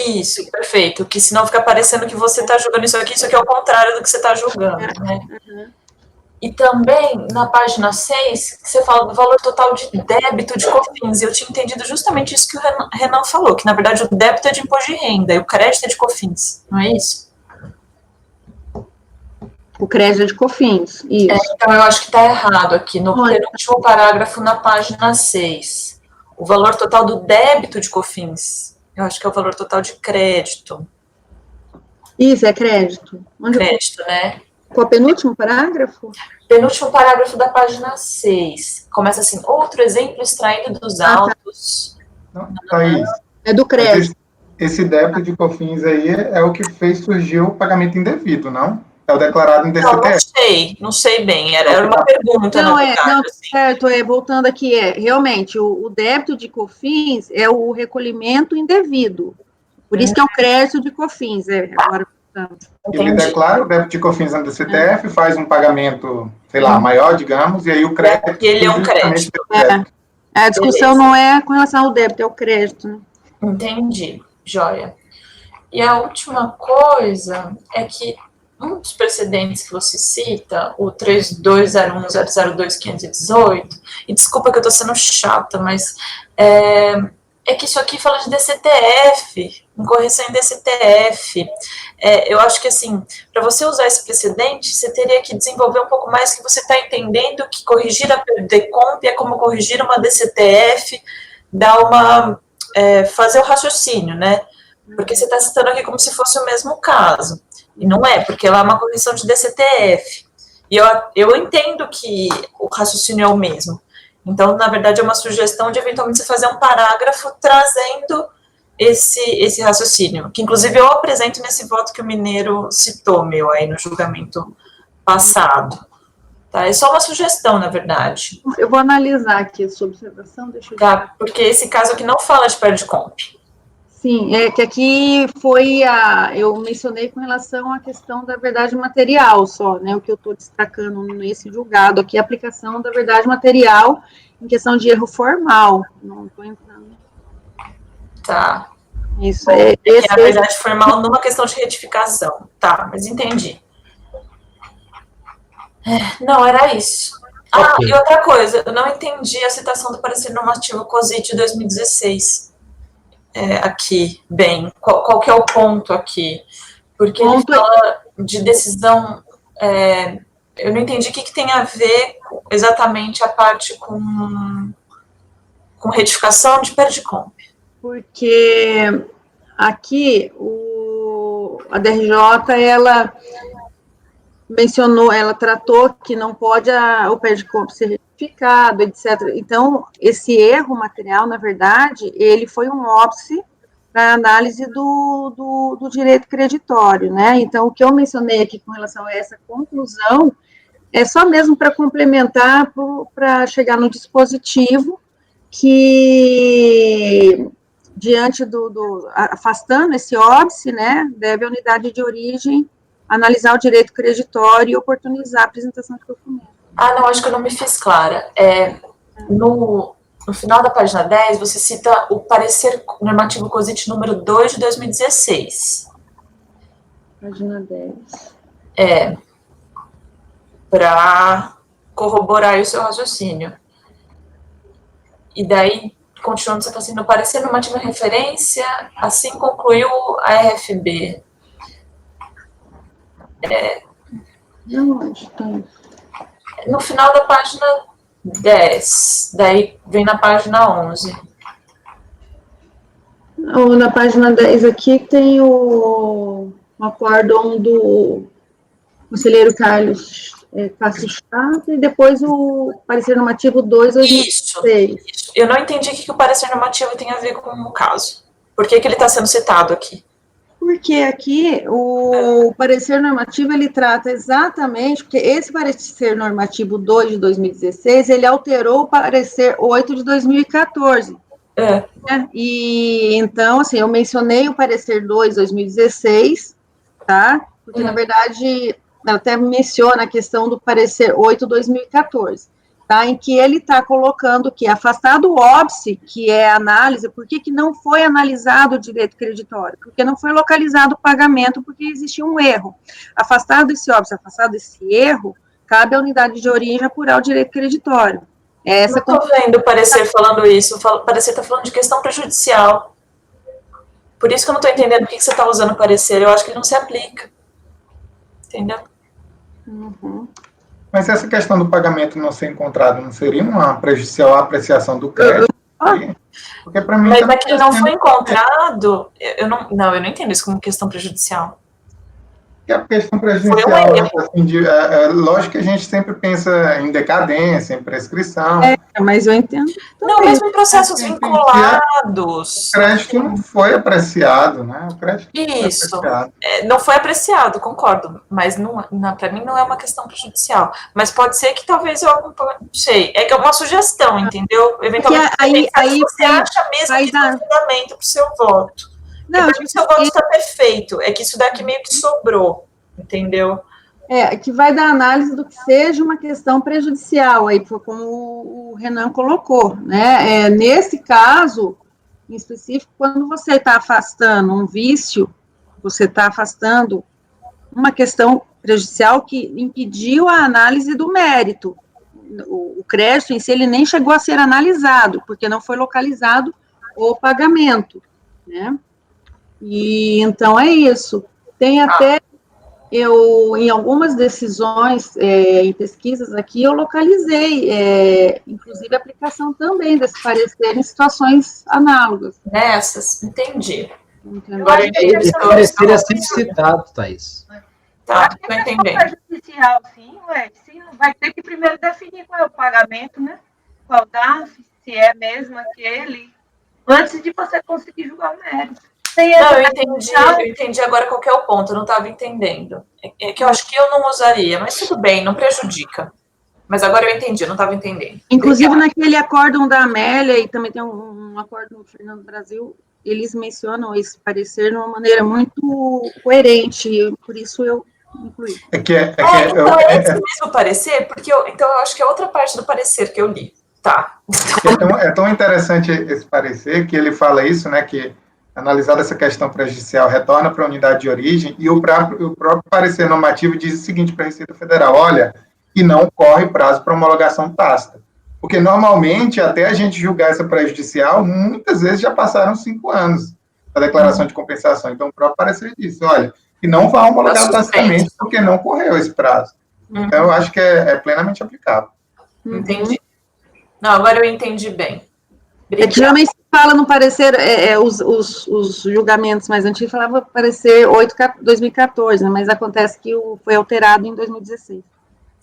Isso, perfeito. Que senão fica parecendo que você está julgando isso aqui é o contrário do que você está julgando, né? Uhum. E também, na página 6, você fala do valor total de débito de COFINS. Eu tinha entendido justamente isso que o Renan falou, que, na verdade, o débito é de imposto de renda e o crédito é de COFINS, não é isso? O crédito é de COFINS, isso. Então, eu acho que está errado aqui, no penúltimo parágrafo, na página 6. O valor total do débito de COFINS. Eu acho que é o valor total de crédito. Isso, é crédito. Crédito, né? Qual é o penúltimo parágrafo? Penúltimo parágrafo da página 6. Começa assim, outro exemplo extraído dos autos. Thaís, é do crédito. Esse débito de COFINS aí é o que fez surgir o pagamento indevido, não? É o declarado em DCTF? Não sei bem, era uma pergunta, não, na verdade. Não, assim. Certo, voltando aqui, realmente, o débito de COFINS é o recolhimento indevido, por isso que é o crédito de COFINS, agora, portanto. Ele declara o débito de COFINS na DCTF, faz um pagamento, sei lá, maior, digamos, e aí o crédito... Ele é um crédito. A discussão não é com relação ao débito, é o crédito. Né? Entendi, joia. E a última coisa é que um dos precedentes que você cita, o 3201-002-518, e desculpa que eu estou sendo chata, mas É que isso aqui fala de DCTF, incorreção em DCTF. Eu acho que, assim, para você usar esse precedente, você teria que desenvolver um pouco mais que você está entendendo que corrigir a DECOMP é como corrigir uma DCTF, fazer o raciocínio, né? Porque você está citando aqui como se fosse o mesmo caso. E não é, porque ela é uma correção de DCTF. E eu entendo que o raciocínio é o mesmo. Então, na verdade, é uma sugestão de, eventualmente, você fazer um parágrafo trazendo esse raciocínio, que, inclusive, eu apresento nesse voto que o Mineiro citou, aí no julgamento passado. Tá? É só uma sugestão, na verdade. Eu vou analisar aqui a sua observação, deixa eu ver. Tá? Porque esse caso aqui não fala de PERDCOMP. Sim, é que aqui eu mencionei com relação à questão da verdade material só, né, o que eu estou destacando nesse julgado aqui, a aplicação da verdade material em questão de erro formal, não estou entrando. Tá. Isso, é a verdade formal numa questão de retificação, tá, mas entendi. Não, era isso. E outra coisa, eu não entendi a citação do parecer normativo COSIT de 2016. Aqui, qual que é o ponto aqui? Porque ele fala de decisão, eu não entendi o que tem a ver exatamente a parte com retificação de PERDCOMP. Porque aqui a DRJ, ela mencionou, ela tratou que não pode o PERDCOMP ser retificado, etc. Então, esse erro material, na verdade, ele foi um óbice para análise do direito creditório, né? Então, o que eu mencionei aqui com relação a essa conclusão é só mesmo para complementar, para chegar no dispositivo que, diante afastando esse óbice, né, deve a unidade de origem analisar o direito creditório e oportunizar a apresentação de documento. Não, acho que eu não me fiz clara. No final da página 10, você cita o parecer normativo COSIT número 2 de 2016. Página 10. Para corroborar o seu raciocínio. E daí, continuando, você está assim, no parecer normativo de referência, assim concluiu a RFB. Não, onde está? No final da página 10, daí vem na página 11. Na página 10 aqui tem o acórdão do conselheiro Carlos Castro Chato e depois o parecer normativo 2, 2006. Isso. Eu não entendi o que o parecer normativo tem a ver com o caso. Por que ele está sendo citado aqui? Porque aqui o parecer normativo, ele trata exatamente, porque esse parecer normativo 2 de 2016, ele alterou o parecer 8 de 2014. Né? E então, assim, eu mencionei o parecer 2 de 2016, tá? Porque, na verdade, ela até menciona a questão do parecer 8 de 2014. Tá, em que ele está colocando que, afastado o óbice, que é a análise, por que não foi analisado o direito creditório? Porque não foi localizado o pagamento, porque existia um erro. Afastado esse óbice, afastado esse erro, cabe à unidade de origem apurar o direito creditório. Não estou vendo o parecer falando isso, o parecer está falando de questão prejudicial. Por isso que eu não estou entendendo por que você está usando o parecer, eu acho que ele não se aplica. Entendeu? Uhum. Mas essa questão do pagamento não ser encontrado não seria uma prejudicial apreciação do crédito? Porque para mim. Mas aquele não foi encontrado, eu não entendo isso como questão prejudicial. Que a questão prejudicial, assim, lógico que a gente sempre pensa em decadência, em prescrição. Mas eu entendo. Não, mesmo em processos vinculados. O crédito não foi apreciado, né? O crédito Isso. Não foi apreciado. Não foi apreciado, concordo. Mas para mim não é uma questão prejudicial. Mas pode ser que talvez eu acompanhe. Não sei. É que é uma sugestão, entendeu? Eventualmente você acha mesmo que tem fundamento para o seu voto. Não, o seu voto está perfeito, é que isso daqui meio que sobrou, entendeu? Que vai dar análise do que seja uma questão prejudicial, aí foi como o Renan colocou, né? Nesse caso, em específico, quando você está afastando um vício, você está afastando uma questão prejudicial que impediu a análise do mérito. O crédito em si, ele nem chegou a ser analisado, porque não foi localizado o pagamento, né? E então é isso. Tem até em algumas decisões, em pesquisas aqui, eu localizei, inclusive a aplicação também desse parecer em situações análogas. Nessas, entendi. Entendeu? Agora eu entendi. Esse parecer é sempre citado, Thaís. Tá, tô entendendo. Judicial, sim, ué, sim, vai ter que primeiro definir qual é o pagamento, né? Qual DARF, se é mesmo aquele, antes de você conseguir julgar o mérito. Não, eu entendi agora qual que é o ponto, eu não estava entendendo. É que eu acho que eu não usaria, mas tudo bem, não prejudica. Mas agora eu entendi, eu não estava entendendo. Inclusive, naquele acórdão da Amélia, e também tem um acórdão do Fernando Brasil, eles mencionam esse parecer de uma maneira muito coerente, por isso eu incluí. Então é esse mesmo parecer, porque então eu acho que é outra parte do parecer que eu li. Tá. É tão interessante esse parecer que ele fala isso, né, que analisada essa questão prejudicial, retorna para a unidade de origem, e o próprio parecer normativo diz o seguinte para a Receita Federal: olha, e não corre prazo para homologação tácita. Porque, normalmente, até a gente julgar essa prejudicial, muitas vezes já passaram 5 anos da declaração de compensação. Então, o próprio parecer diz, olha, e não vai homologar tacitamente, porque não correu esse prazo. Então, eu acho que é plenamente aplicável. Entendi. Não, agora eu entendi bem. É que geralmente se fala no parecer, os julgamentos mais antigos falavam parecer 2014, né, mas acontece que foi alterado em 2016.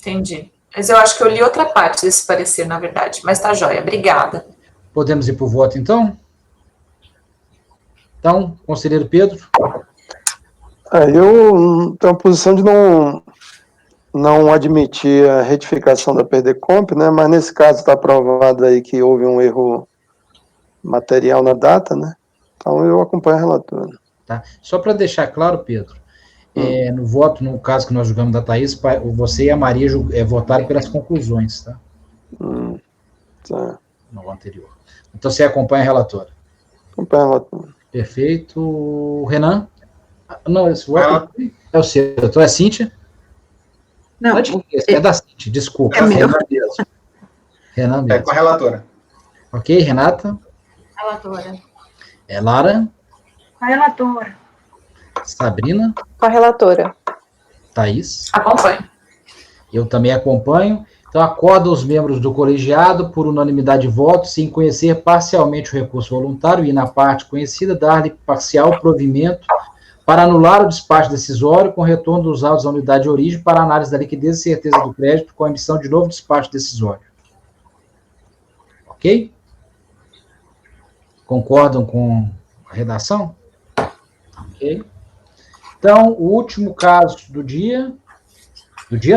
Entendi. Mas eu acho que eu li outra parte desse parecer, na verdade. Mas tá jóia, obrigada. Podemos ir para o voto, então? Então, conselheiro Pedro? Eu tenho a posição de não admitir a retificação da PERDECOMP, né, mas nesse caso está provado aí que houve um erro material na data, né? Então eu acompanho a relatora. Tá. Só para deixar claro, Pedro, no voto, no caso que nós julgamos da Thaís, você e a Maria votaram pelas conclusões, tá? Tá. No anterior. Então você acompanha a relatora. Acompanho a relatora. Perfeito. Renan? Não, esse voto é o seu. Então é Cíntia? Não, é da Cíntia, desculpa. É meu. Renan mesmo. É com a relatora. Ok, Renata? Relatora. Lara? Com a relatora. Sabrina? Com a relatora. Thaís? Acompanho. Eu também acompanho. Então, acordo os membros do colegiado, por unanimidade de votos, em conhecer parcialmente o recurso voluntário e, na parte conhecida, dar-lhe parcial provimento para anular o despacho decisório com retorno dos autos à unidade de origem para análise da liquidez e certeza do crédito com a emissão de novo despacho decisório. Ok? Concordam com a redação? Ok. Então, o último caso do dia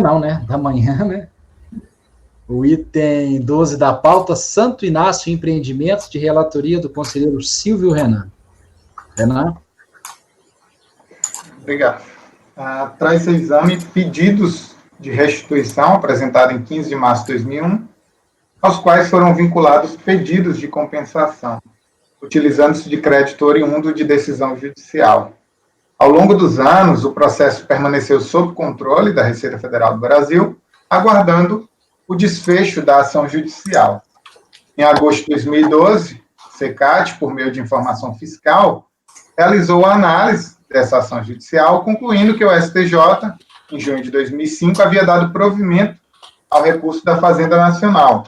não, né? Da manhã, né? O item 12 da pauta, Santo Inácio Empreendimentos, de relatoria do conselheiro Silvio Renan. Renan? Obrigado. Traz ao exame pedidos de restituição apresentados em 15 de março de 2001, aos quais foram vinculados pedidos de compensação, utilizando-se de crédito oriundo de decisão judicial. Ao longo dos anos, o processo permaneceu sob controle da Receita Federal do Brasil, aguardando o desfecho da ação judicial. Em agosto de 2012, o CECAT, por meio de informação fiscal, realizou a análise dessa ação judicial, concluindo que o STJ, em junho de 2005, havia dado provimento ao recurso da Fazenda Nacional,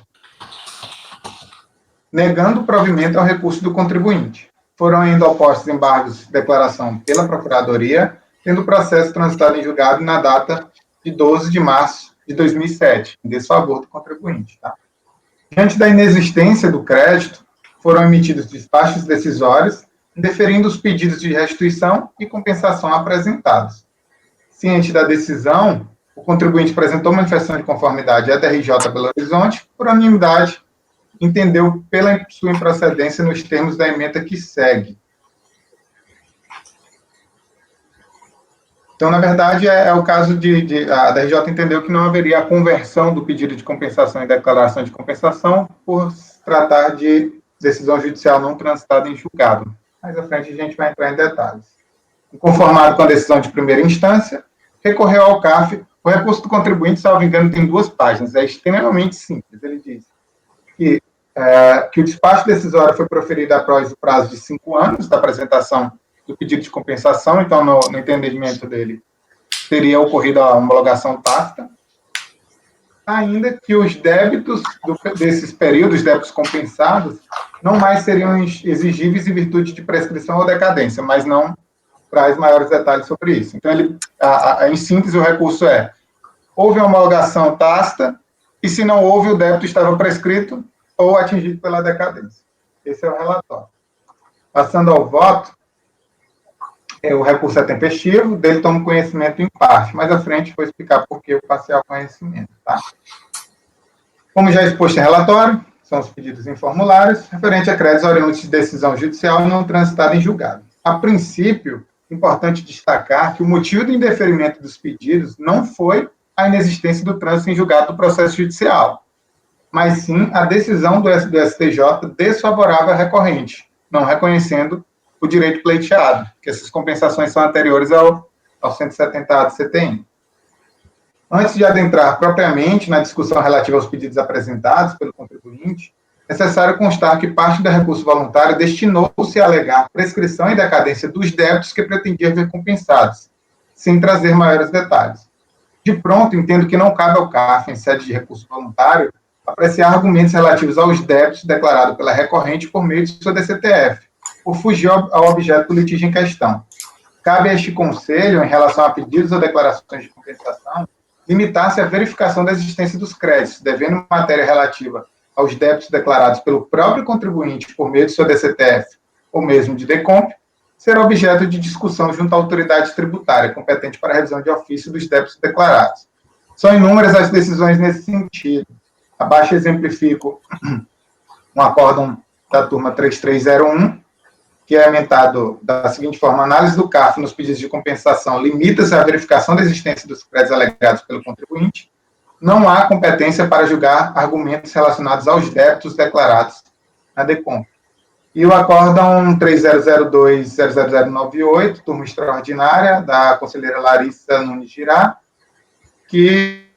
negando o provimento ao recurso do contribuinte. Foram ainda opostos embargos de declaração pela Procuradoria, tendo o processo transitado em julgado na data de 12 de março de 2007, em desfavor do contribuinte. Tá? Diante da inexistência do crédito, foram emitidos despachos decisórios, indeferindo os pedidos de restituição e compensação apresentados. Ciente da decisão, o contribuinte apresentou manifestação de conformidade à DRJ Belo Horizonte, por unanimidade, entendeu pela sua improcedência nos termos da ementa que segue. Então, na verdade, é o caso a DRJ entendeu que não haveria a conversão do pedido de compensação em declaração de compensação por se tratar de decisão judicial não transitada em julgado. Mais à frente a gente vai entrar em detalhes. Conformado com a decisão de primeira instância, recorreu ao CAF. O recurso do contribuinte, salvo engano, tem 2 páginas. É extremamente simples. Ele diz que que o despacho decisório foi proferido após o prazo de 5 anos da apresentação do pedido de compensação, então, no entendimento dele, teria ocorrido a homologação tácita, ainda que os débitos desses períodos, débitos compensados, não mais seriam exigíveis em virtude de prescrição ou decadência, mas não traz maiores detalhes sobre isso. Então, em síntese, o recurso houve uma homologação tácita, e se não houve, o débito estava prescrito ou atingido pela decadência. Esse é o relatório. Passando ao voto, o recurso é tempestivo, dele tomo conhecimento em parte. Mais à frente vou explicar por que o parcial conhecimento. Tá? Como já exposto em relatório, são os pedidos em formulários, referente a créditos oriundos de decisão judicial não transitada em julgado. A princípio, importante destacar que o motivo do indeferimento dos pedidos não foi a inexistência do trânsito em julgado do processo judicial, mas sim a decisão do STJ desfavorável à recorrente, não reconhecendo o direito pleiteado, que essas compensações são anteriores ao 170A do CTN. Antes de adentrar propriamente na discussão relativa aos pedidos apresentados pelo contribuinte, é necessário constar que parte do recurso voluntário destinou-se a alegar prescrição e decadência dos débitos que pretendia ver compensados, sem trazer maiores detalhes. De pronto, entendo que não cabe ao CARF, em sede de recurso voluntário, apreciar argumentos relativos aos débitos declarados pela recorrente por meio de sua DCTF, por fugir ao objeto do litígio em questão. Cabe a este Conselho, em relação a pedidos ou declarações de compensação, limitar-se à verificação da existência dos créditos, devendo matéria relativa aos débitos declarados pelo próprio contribuinte por meio de sua DCTF ou mesmo de DECOMP, ser objeto de discussão junto à autoridade tributária competente para a revisão de ofício dos débitos declarados. São inúmeras as decisões nesse sentido. Abaixo exemplifico um acórdão da turma 3301, que é ementado da seguinte forma: a análise do CARF nos pedidos de compensação limita-se à verificação da existência dos créditos alegados pelo contribuinte. Não há competência para julgar argumentos relacionados aos débitos declarados na DECOMP. E o acórdão 3002-00098, turma extraordinária, da conselheira Larissa Nunes Girá, que,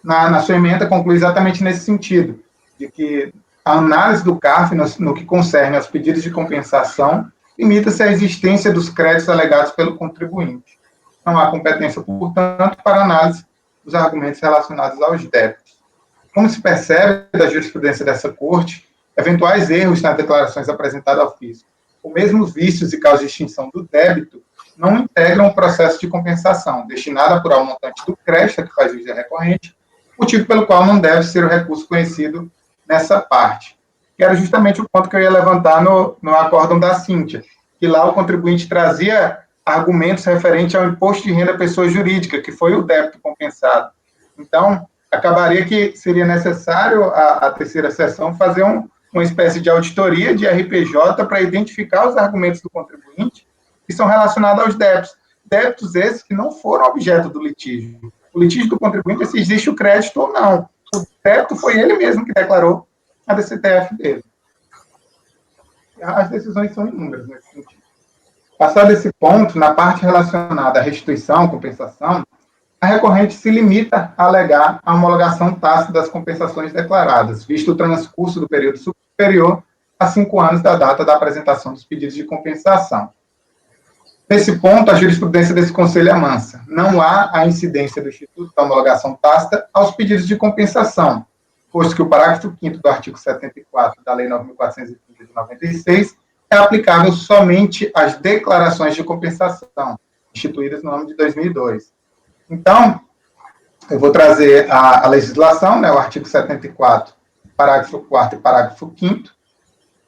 na sua emenda, conclui exatamente nesse sentido, de que a análise do CARF, no que concerne aos pedidos de compensação, limita-se à existência dos créditos alegados pelo contribuinte. Não há competência, portanto, para análise dos argumentos relacionados aos débitos. Como se percebe da jurisprudência dessa Corte, eventuais erros nas declarações apresentadas ao fisco, ou mesmo os vícios e causas de extinção do débito, não integram o processo de compensação, destinado a apurar o montante do crédito que faz uso da recorrente, motivo pelo qual não deve ser o recurso conhecido nessa parte. Que era justamente o ponto que eu ia levantar no acórdão da Cíntia, que lá o contribuinte trazia argumentos referentes ao imposto de renda à pessoa jurídica, que foi o débito compensado. Então, acabaria que seria necessário a terceira sessão fazer uma espécie de auditoria de RPJ para identificar os argumentos do contribuinte que são relacionados aos débitos. Débitos esses que não foram objeto do litígio. O litígio do contribuinte é se existe o crédito ou não. O débito foi ele mesmo que declarou a DCTF dele. As decisões são inúmeras nesse sentido. Passado esse ponto, na parte relacionada à restituição, compensação, a recorrente se limita a alegar a homologação tácita das compensações declaradas, visto o transcurso do período superior a 5 anos da data da apresentação dos pedidos de compensação. Nesse ponto, a jurisprudência desse Conselho é mansa. Não há a incidência do Instituto da Homologação Tácita aos pedidos de compensação, posto que o parágrafo 5º do artigo 74 da Lei 9.430 de 96 é aplicável somente às declarações de compensação, instituídas no ano de 2002. Então, eu vou trazer a legislação, né, o artigo 74, parágrafo 4º e parágrafo 5º,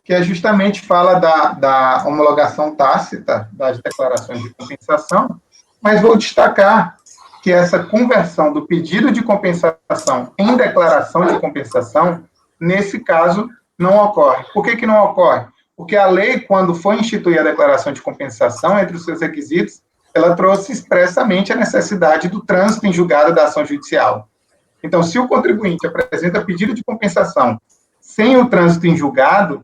que justamente fala da homologação tácita das declarações de compensação, mas vou destacar que essa conversão do pedido de compensação em declaração de compensação, nesse caso, não ocorre. Por que não ocorre? Porque a lei, quando foi instituir a declaração de compensação, entre os seus requisitos, ela trouxe expressamente a necessidade do trânsito em julgado da ação judicial. Então, se o contribuinte apresenta pedido de compensação sem o trânsito em julgado,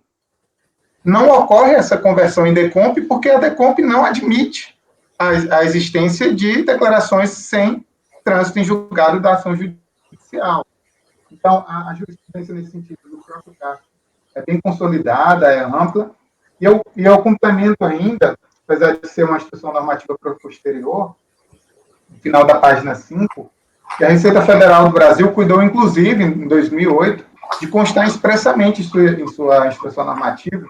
não ocorre essa conversão em DECOMP, porque a DECOMP não admite a existência de declarações sem trânsito em julgado da ação judicial. Então, a jurisprudência nesse sentido do é bem consolidada, é ampla, e eu complemento ainda, apesar de ser uma instituição normativa posterior, no final da página 5, que a Receita Federal do Brasil cuidou, inclusive, em 2008, de constar expressamente em sua instituição normativa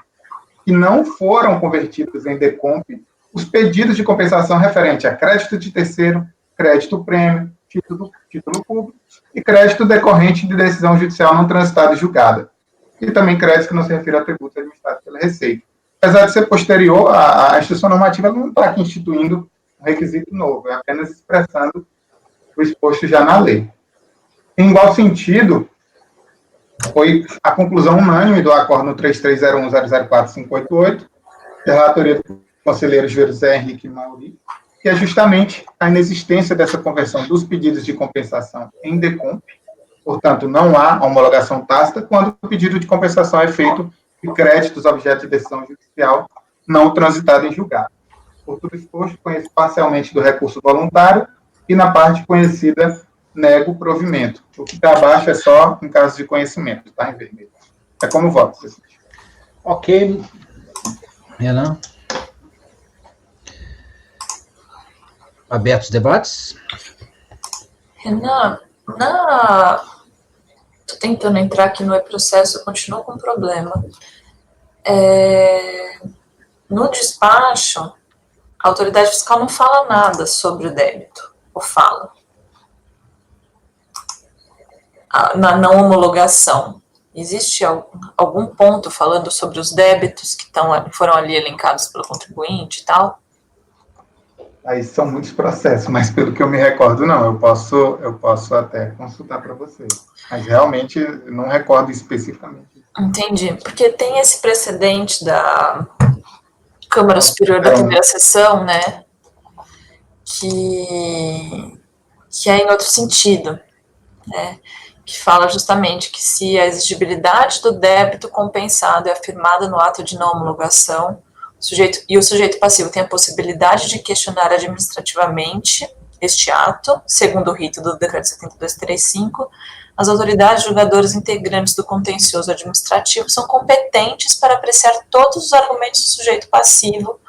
que não foram convertidos em DECOMP os pedidos de compensação referente a crédito de terceiro, crédito prêmio, título público e crédito decorrente de decisão judicial não transitada e julgada, e também crédito que não se refere a tributos administrados pela Receita. Apesar de ser posterior, a instituição normativa não está aqui instituindo um requisito novo, é apenas expressando o exposto já na lei. Em igual sentido, foi a conclusão unânime do acordo 3301-004-588, da relatoria do conselheiro José Henrique Mauri, que é justamente a inexistência dessa conversão dos pedidos de compensação em DECOMP, portanto, não há homologação tácita quando o pedido de compensação é feito de créditos objeto de decisão judicial não transitada em julgado. Por tudo exposto, conheço parcialmente do recurso voluntário e na parte conhecida nego o provimento. O que está abaixo é só em caso de conhecimento, está em vermelho. É como voto, presidente. Ok. Renan. Abertos os debates? Renan, tô tentando entrar aqui no e-processo, eu continuo com problema. No despacho, a autoridade fiscal não fala nada sobre o débito, ou fala? Na não homologação, existe algum ponto falando sobre os débitos que foram ali elencados pelo contribuinte e tal? Aí são muitos processos, mas pelo que eu me recordo, não. Eu posso até consultar para vocês. Mas realmente não recordo especificamente. Entendi, porque tem esse precedente da Câmara Superior da primeira sessão, né, que é em outro sentido, né, que fala justamente que se a exigibilidade do débito compensado é afirmada no ato de não homologação, o sujeito passivo tem a possibilidade de questionar administrativamente este ato, segundo o rito do Decreto 7235, as autoridades julgadoras integrantes do contencioso administrativo são competentes para apreciar todos os argumentos do sujeito passivo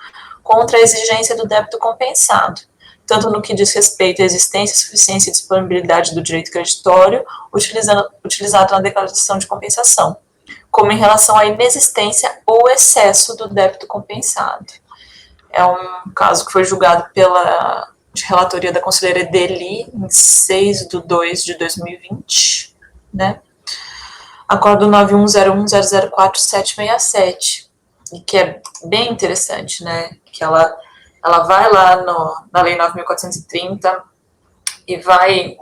contra a exigência do débito compensado, tanto no que diz respeito à existência, suficiência e disponibilidade do direito creditório utilizado na declaração de compensação, como em relação à inexistência ou excesso do débito compensado. É um caso que foi julgado de relatoria da conselheira Edeli, em 6/2/2020, né? Acordo 9101004767, e que é bem interessante, né? Que ela vai lá na Lei 9.430 e vai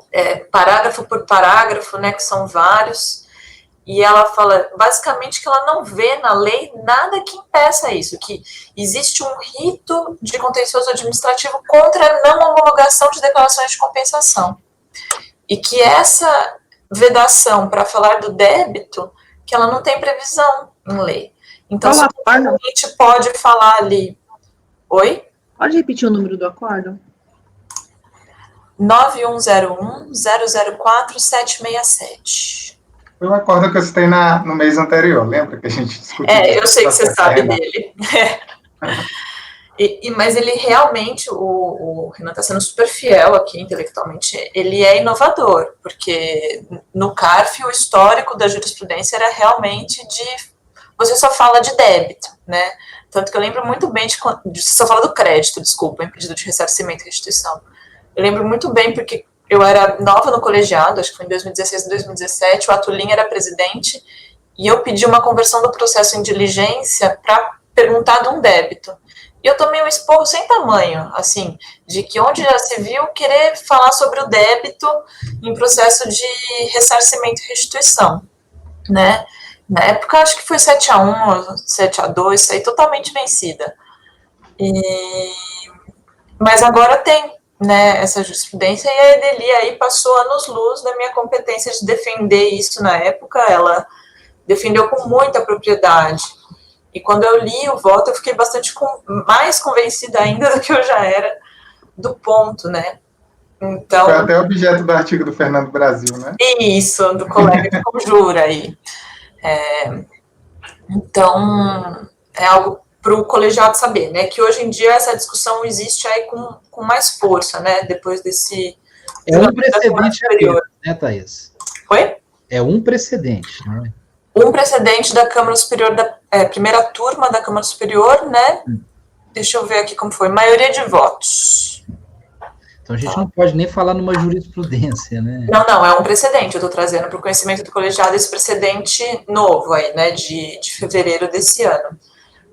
parágrafo por parágrafo, né? Que são vários. E ela fala, basicamente, que ela não vê na lei nada que impeça isso, que existe um rito de contencioso administrativo contra a não homologação de declarações de compensação. E que essa vedação para falar do débito, que ela não tem previsão em lei. Então, se o cliente pode falar ali... Oi? Pode repetir o número do acordo? 9101-004-767. Foi um acordo que eu citei no mês anterior, lembra que a gente discutiu? Eu sei que você sabe dele. Mas ele realmente, o Renan está sendo super fiel aqui intelectualmente, ele é inovador, porque no CARF o histórico da jurisprudência era realmente você só fala de débito, né? Tanto que eu lembro muito bem só fala do crédito, desculpa, em pedido de ressarcimento e restituição. Eu lembro muito bem porque eu era nova no colegiado, acho que foi em 2016, 2017, o Atulin era presidente, e eu pedi uma conversão do processo em diligência para perguntar de um débito. E eu tomei um esporro sem tamanho, assim, de que onde já se viu querer falar sobre o débito em processo de ressarcimento e restituição, né? Na época, acho que foi 7-1, 7-2, saí totalmente vencida. Mas agora tem, né, essa jurisprudência, e a Edeli aí passou anos-luz da minha competência de defender isso na época. Ela defendeu com muita propriedade. E quando eu li o voto, eu fiquei mais convencida ainda do que eu já era do ponto, né? Então, foi até objeto do artigo do Fernando Brasil, né? Isso, do colega que conjura aí. Então, é algo para o colegiado saber, né? Que hoje em dia essa discussão existe aí com mais força, né? Depois desse... É um precedente apenas, né, Thaís? Oi? É um precedente, né? Um precedente da Câmara Superior, primeira turma da Câmara Superior, né? Deixa eu ver aqui como foi. Maioria de votos. Então a gente não pode nem falar numa jurisprudência, né? Não, é um precedente. Eu estou trazendo para o conhecimento do colegiado esse precedente novo aí, né? De fevereiro desse ano.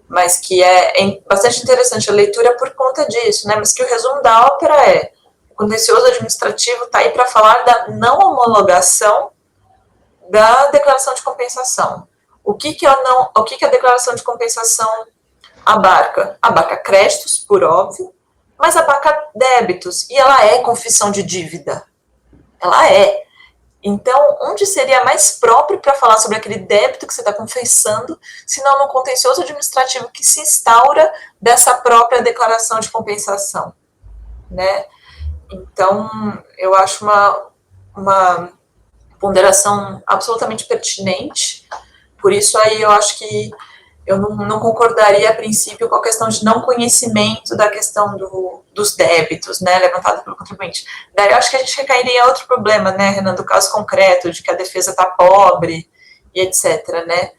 Mas que é bastante interessante a leitura por conta disso, né? Mas que o resumo da ópera é: o contencioso administrativo está aí para falar da não homologação da declaração de compensação. O que a declaração de compensação abarca? Abarca créditos, por óbvio, mas abarca débitos, e ela é confissão de dívida. Ela é. Então, onde seria mais próprio para falar sobre aquele débito que você está confessando, se não no contencioso administrativo que se instaura dessa própria declaração de compensação, né? Então, eu acho uma ponderação absolutamente pertinente. Por isso aí eu acho que eu não concordaria a princípio com a questão de não conhecimento da questão dos débitos, né, levantado pelo contribuinte. Daí eu acho que a gente recairia em outro problema, né, Renan, do caso concreto, de que a defesa está pobre e etc, né,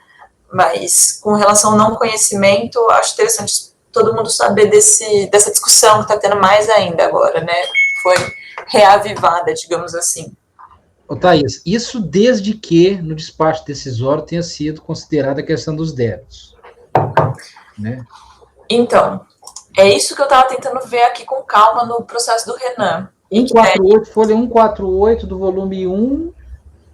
mas com relação ao não conhecimento, acho interessante todo mundo saber dessa discussão que está tendo mais ainda agora, né, foi reavivada, digamos assim. Ô, Thaís, isso desde que no despacho decisório tenha sido considerada a questão dos débitos, né? Então, é isso que eu estava tentando ver aqui com calma no processo do Renan. 148, folha 148 do volume 1,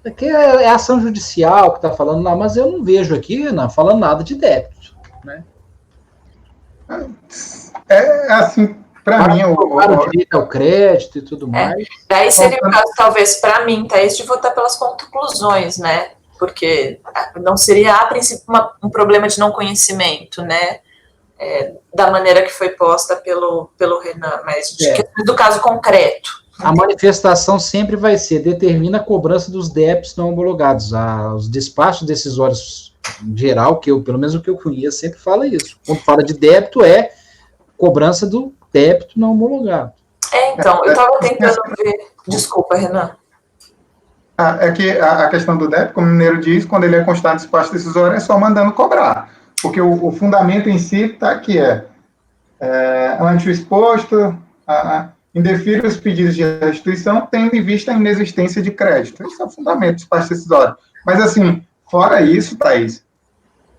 aqui é ação judicial que está falando lá, mas eu não vejo aqui, Renan, falando nada de débito, né? É assim, para mim... O direito ao crédito e tudo mais. Daí seria o caso, talvez, para mim, Thaís, de votar pelas conclusões, né? Porque não seria, a princípio, um problema de não conhecimento, né? Da maneira que foi posta pelo Renan, mas do caso concreto. A manifestação sempre vai ser, determina a cobrança dos débitos não homologados. Os despachos decisórios em geral, pelo menos o que eu conheço, sempre fala isso. Quando fala de débito, é cobrança do débito não homologado. Então, eu estava tentando ver... Desculpa, Renan. É que a questão do débito, como o Mineiro diz, quando ele é constado despacho decisório, é só mandando cobrar. Porque o fundamento em si está aqui, ante o exposto, indefiro os pedidos de restituição, tendo em vista a inexistência de crédito. Esse é o fundamento do despacho decisório. Mas, assim, fora isso, Thaís,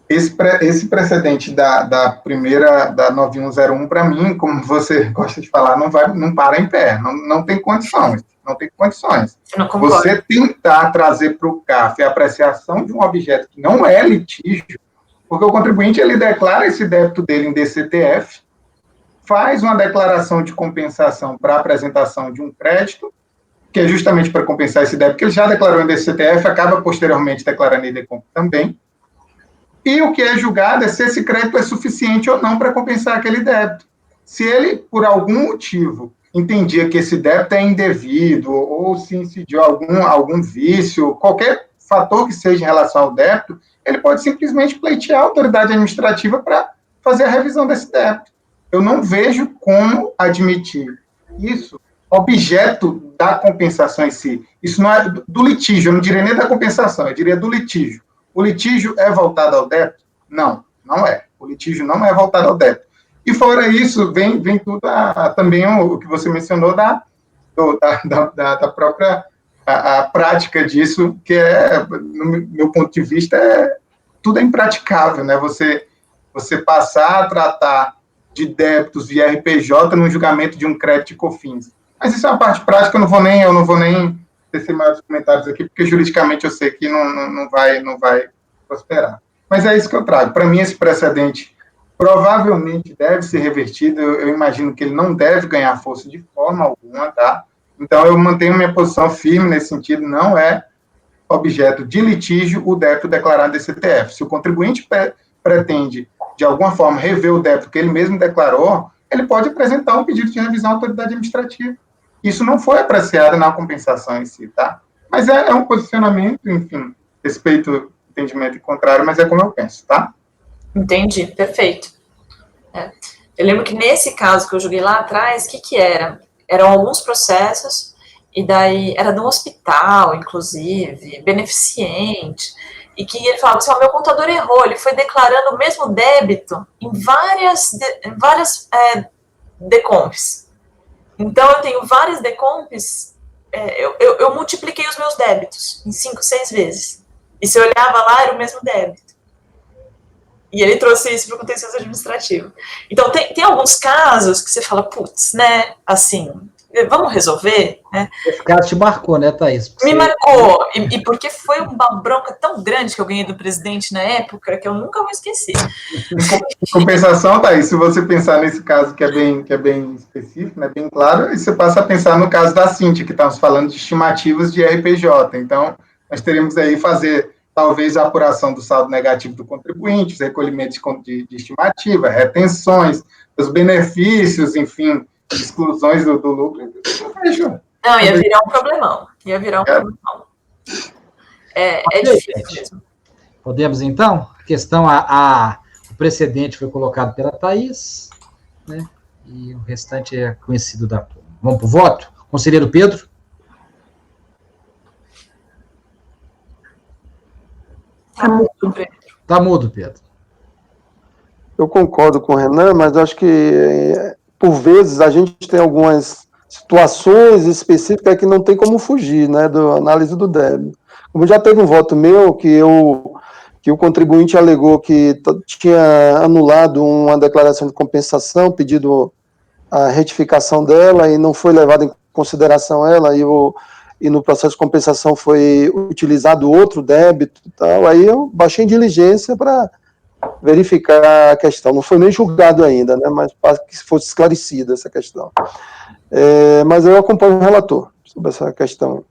esse precedente da primeira, da 9101, para mim, como você gosta de falar, não para em pé, não tem condições, não tem condições. Você tentar trazer para o CAF a apreciação de um objeto que não é litígio, porque o contribuinte, ele declara esse débito dele em DCTF, faz uma declaração de compensação para apresentação de um crédito, que é justamente para compensar esse débito que ele já declarou em DCTF, acaba posteriormente declarando em DECOMP também, e o que é julgado é se esse crédito é suficiente ou não para compensar aquele débito. Se ele, por algum motivo, entendia que esse débito é indevido, ou se incidiu algum vício, qualquer fator que seja em relação ao débito, ele pode simplesmente pleitear a autoridade administrativa para fazer a revisão desse débito. Eu não vejo como admitir isso, objeto da compensação em si. Isso não é do litígio, eu não diria nem da compensação, eu diria do litígio. O litígio é voltado ao débito? Não, não é. O litígio não é voltado ao débito. E fora isso, vem tudo também o que você mencionou da própria a prática disso, que no meu ponto de vista, tudo é impraticável, né? Você passar a tratar de débitos via RPJ no julgamento de um crédito de COFINS. Mas isso é uma parte prática, eu não vou nem tecer maiores comentários aqui, porque juridicamente eu sei que não vai prosperar. Mas é isso que eu trago. Para mim, esse precedente provavelmente deve ser revertido, eu imagino que ele não deve ganhar força de forma alguma, tá? Então, eu mantenho minha posição firme nesse sentido, não é objeto de litígio o débito declarado em DCTF. Se o contribuinte pretende, de alguma forma, rever o débito que ele mesmo declarou, ele pode apresentar um pedido de revisão à autoridade administrativa. Isso não foi apreciado na compensação em si, tá? Mas é um posicionamento, enfim, respeito entendimento contrário, mas é como eu penso, tá? Entendi, perfeito. Eu lembro que nesse caso que eu joguei lá atrás, o que era? Eram alguns processos, e daí era de um hospital, inclusive, beneficente, e que ele falava assim, meu contador errou, ele foi declarando o mesmo débito em várias decomps. Então, eu tenho várias decomps, eu multipliquei os meus débitos em 5, 6 vezes. E se eu olhava lá, era o mesmo débito. E ele trouxe isso para o contencioso administrativo. Então, tem alguns casos que você fala, putz, né, assim, vamos resolver, né? Esse caso te marcou, né, Thaís? Me marcou, e porque foi uma bronca tão grande que eu ganhei do presidente na época, que eu nunca vou esquecer. Em compensação, Thaís, se você pensar nesse caso que é bem específico, né, bem claro, aí você passa a pensar no caso da Cíntia, que estamos falando de estimativas de RPJ. Então, nós teríamos aí fazer, talvez, a apuração do saldo negativo do contribuinte, os recolhimentos de estimativa, retenções, os benefícios, enfim, exclusões do lucro. Não, ia virar um problemão. É difícil mesmo. Podemos, então? A questão, o precedente foi colocado pela Thaís, né? E o restante é conhecido da turma. Vamos para o voto? Conselheiro Pedro? Tá mudo, Pedro. Eu concordo com o Renan, mas acho que, por vezes, a gente tem algumas situações específicas que não tem como fugir, né, da análise do débito. Como já teve um voto meu que o contribuinte alegou que tinha anulado uma declaração de compensação, pedido a retificação dela e não foi levada em consideração ela, e no processo de compensação foi utilizado outro débito e tal, aí eu baixei em diligência para verificar a questão. Não foi nem julgado ainda, né, mas para que fosse esclarecida essa questão. Mas eu acompanho o relator sobre essa questão.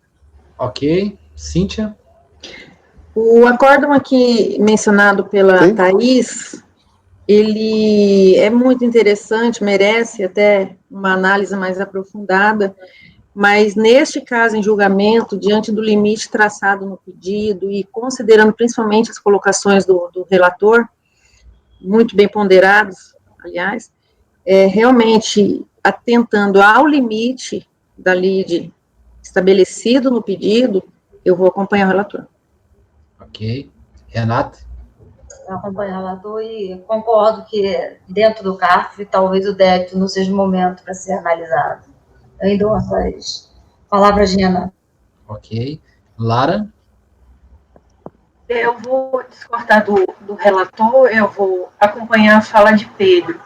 Ok. Cíntia? O acórdão aqui mencionado pela Thaís, ele é muito interessante, merece até uma análise mais aprofundada, mas neste caso, em julgamento, diante do limite traçado no pedido e considerando principalmente as colocações do relator, muito bem ponderados, aliás, realmente atentando ao limite da lide estabelecido no pedido, eu vou acompanhar o relator. Ok. Renata? Eu acompanho o relator e concordo que dentro do CARF talvez o débito não seja o momento para ser analisado. Eu endorso as palavras de Renan. Ok. Lara? Eu vou discordar do relator, eu vou acompanhar a fala de Pedro,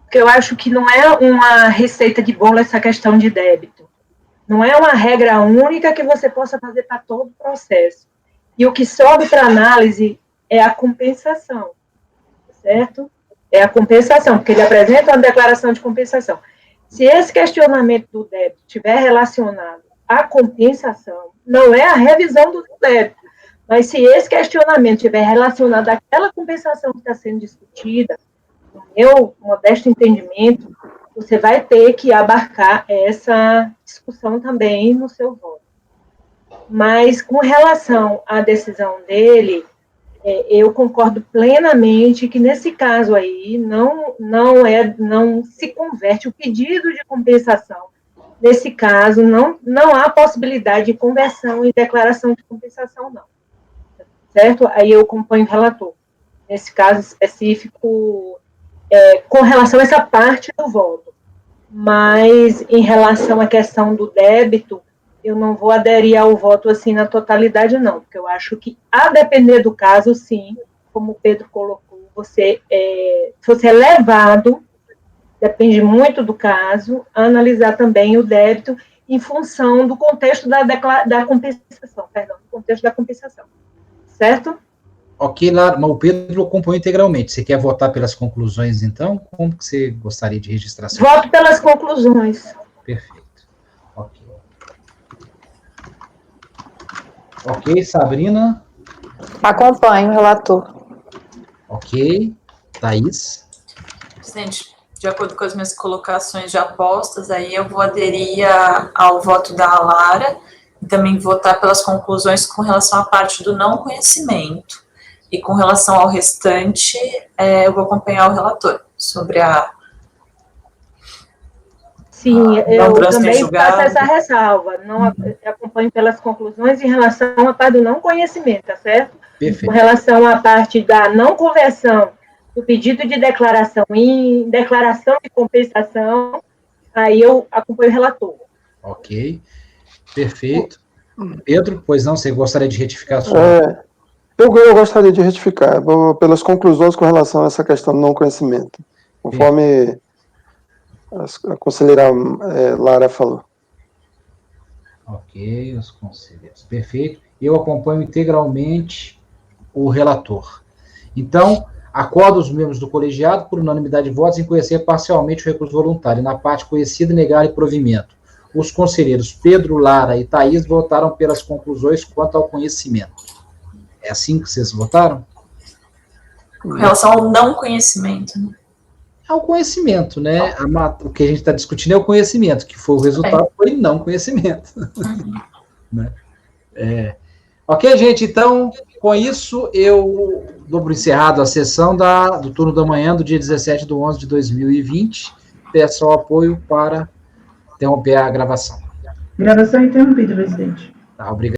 porque eu acho que não é uma receita de bolo essa questão de débito. Não é uma regra única que você possa fazer para todo o processo. E o que sobe para análise é a compensação, certo? É a compensação, porque ele apresenta uma declaração de compensação. Se esse questionamento do débito estiver relacionado à compensação, não é a revisão do débito, mas se esse questionamento estiver relacionado àquela compensação que está sendo discutida, no meu modesto entendimento, você vai ter que abarcar essa discussão também no seu voto. Mas, com relação à decisão dele, eu concordo plenamente que, nesse caso aí, não se converte o pedido de compensação. Nesse caso, não há possibilidade de conversão e declaração de compensação, não. Certo? Aí eu acompanho o relator. Nesse caso específico, com relação a essa parte do voto. Mas, em relação à questão do débito, eu não vou aderir ao voto assim na totalidade, não, porque eu acho que, a depender do caso, sim, como o Pedro colocou, se você é levado, depende muito do caso, a analisar também o débito em função do contexto da compensação, do contexto da compensação, certo? Ok, Lara, mas o Pedro acompanhou integralmente. Você quer votar pelas conclusões, então? Como que você gostaria de registrar? Voto pelas conclusões. Perfeito. Ok. Ok, Sabrina? Acompanho o relator. Ok. Thaís? Presidente, de acordo com as minhas colocações já postas, aí eu vou aderir ao voto da Lara e também votar pelas conclusões com relação à parte do não conhecimento. E com relação ao restante, eu vou acompanhar o relator sobre a... Sim, eu também julgado. faço essa ressalva. Não acompanho pelas conclusões em relação à parte do não conhecimento, tá certo? Perfeito. Com relação à parte da não conversão do pedido de declaração em declaração de compensação, aí eu acompanho o relator. Ok. Perfeito. Pedro, pois não, você gostaria de retificar a sua... Eu gostaria de retificar pelas conclusões com relação a essa questão do não conhecimento, conforme a conselheira Lara falou. Ok, os conselheiros. Perfeito. Eu acompanho integralmente o relator. Então, acordo os membros do colegiado, por unanimidade de votos, em conhecer parcialmente o recurso voluntário, na parte conhecida, negar provimento. Os conselheiros Pedro, Lara e Thaís votaram pelas conclusões quanto ao conhecimento. É assim que vocês votaram? Com relação ao não conhecimento. Né? Ao conhecimento, né? O que a gente está discutindo é o conhecimento, que foi o resultado, foi não conhecimento. Né? Ok, gente, então, com isso, eu dou por encerrado a sessão do turno da manhã, do dia 17/11/2020. Peço ao apoio para interromper a gravação. Gravação interrompida, presidente. Tá, obrigado.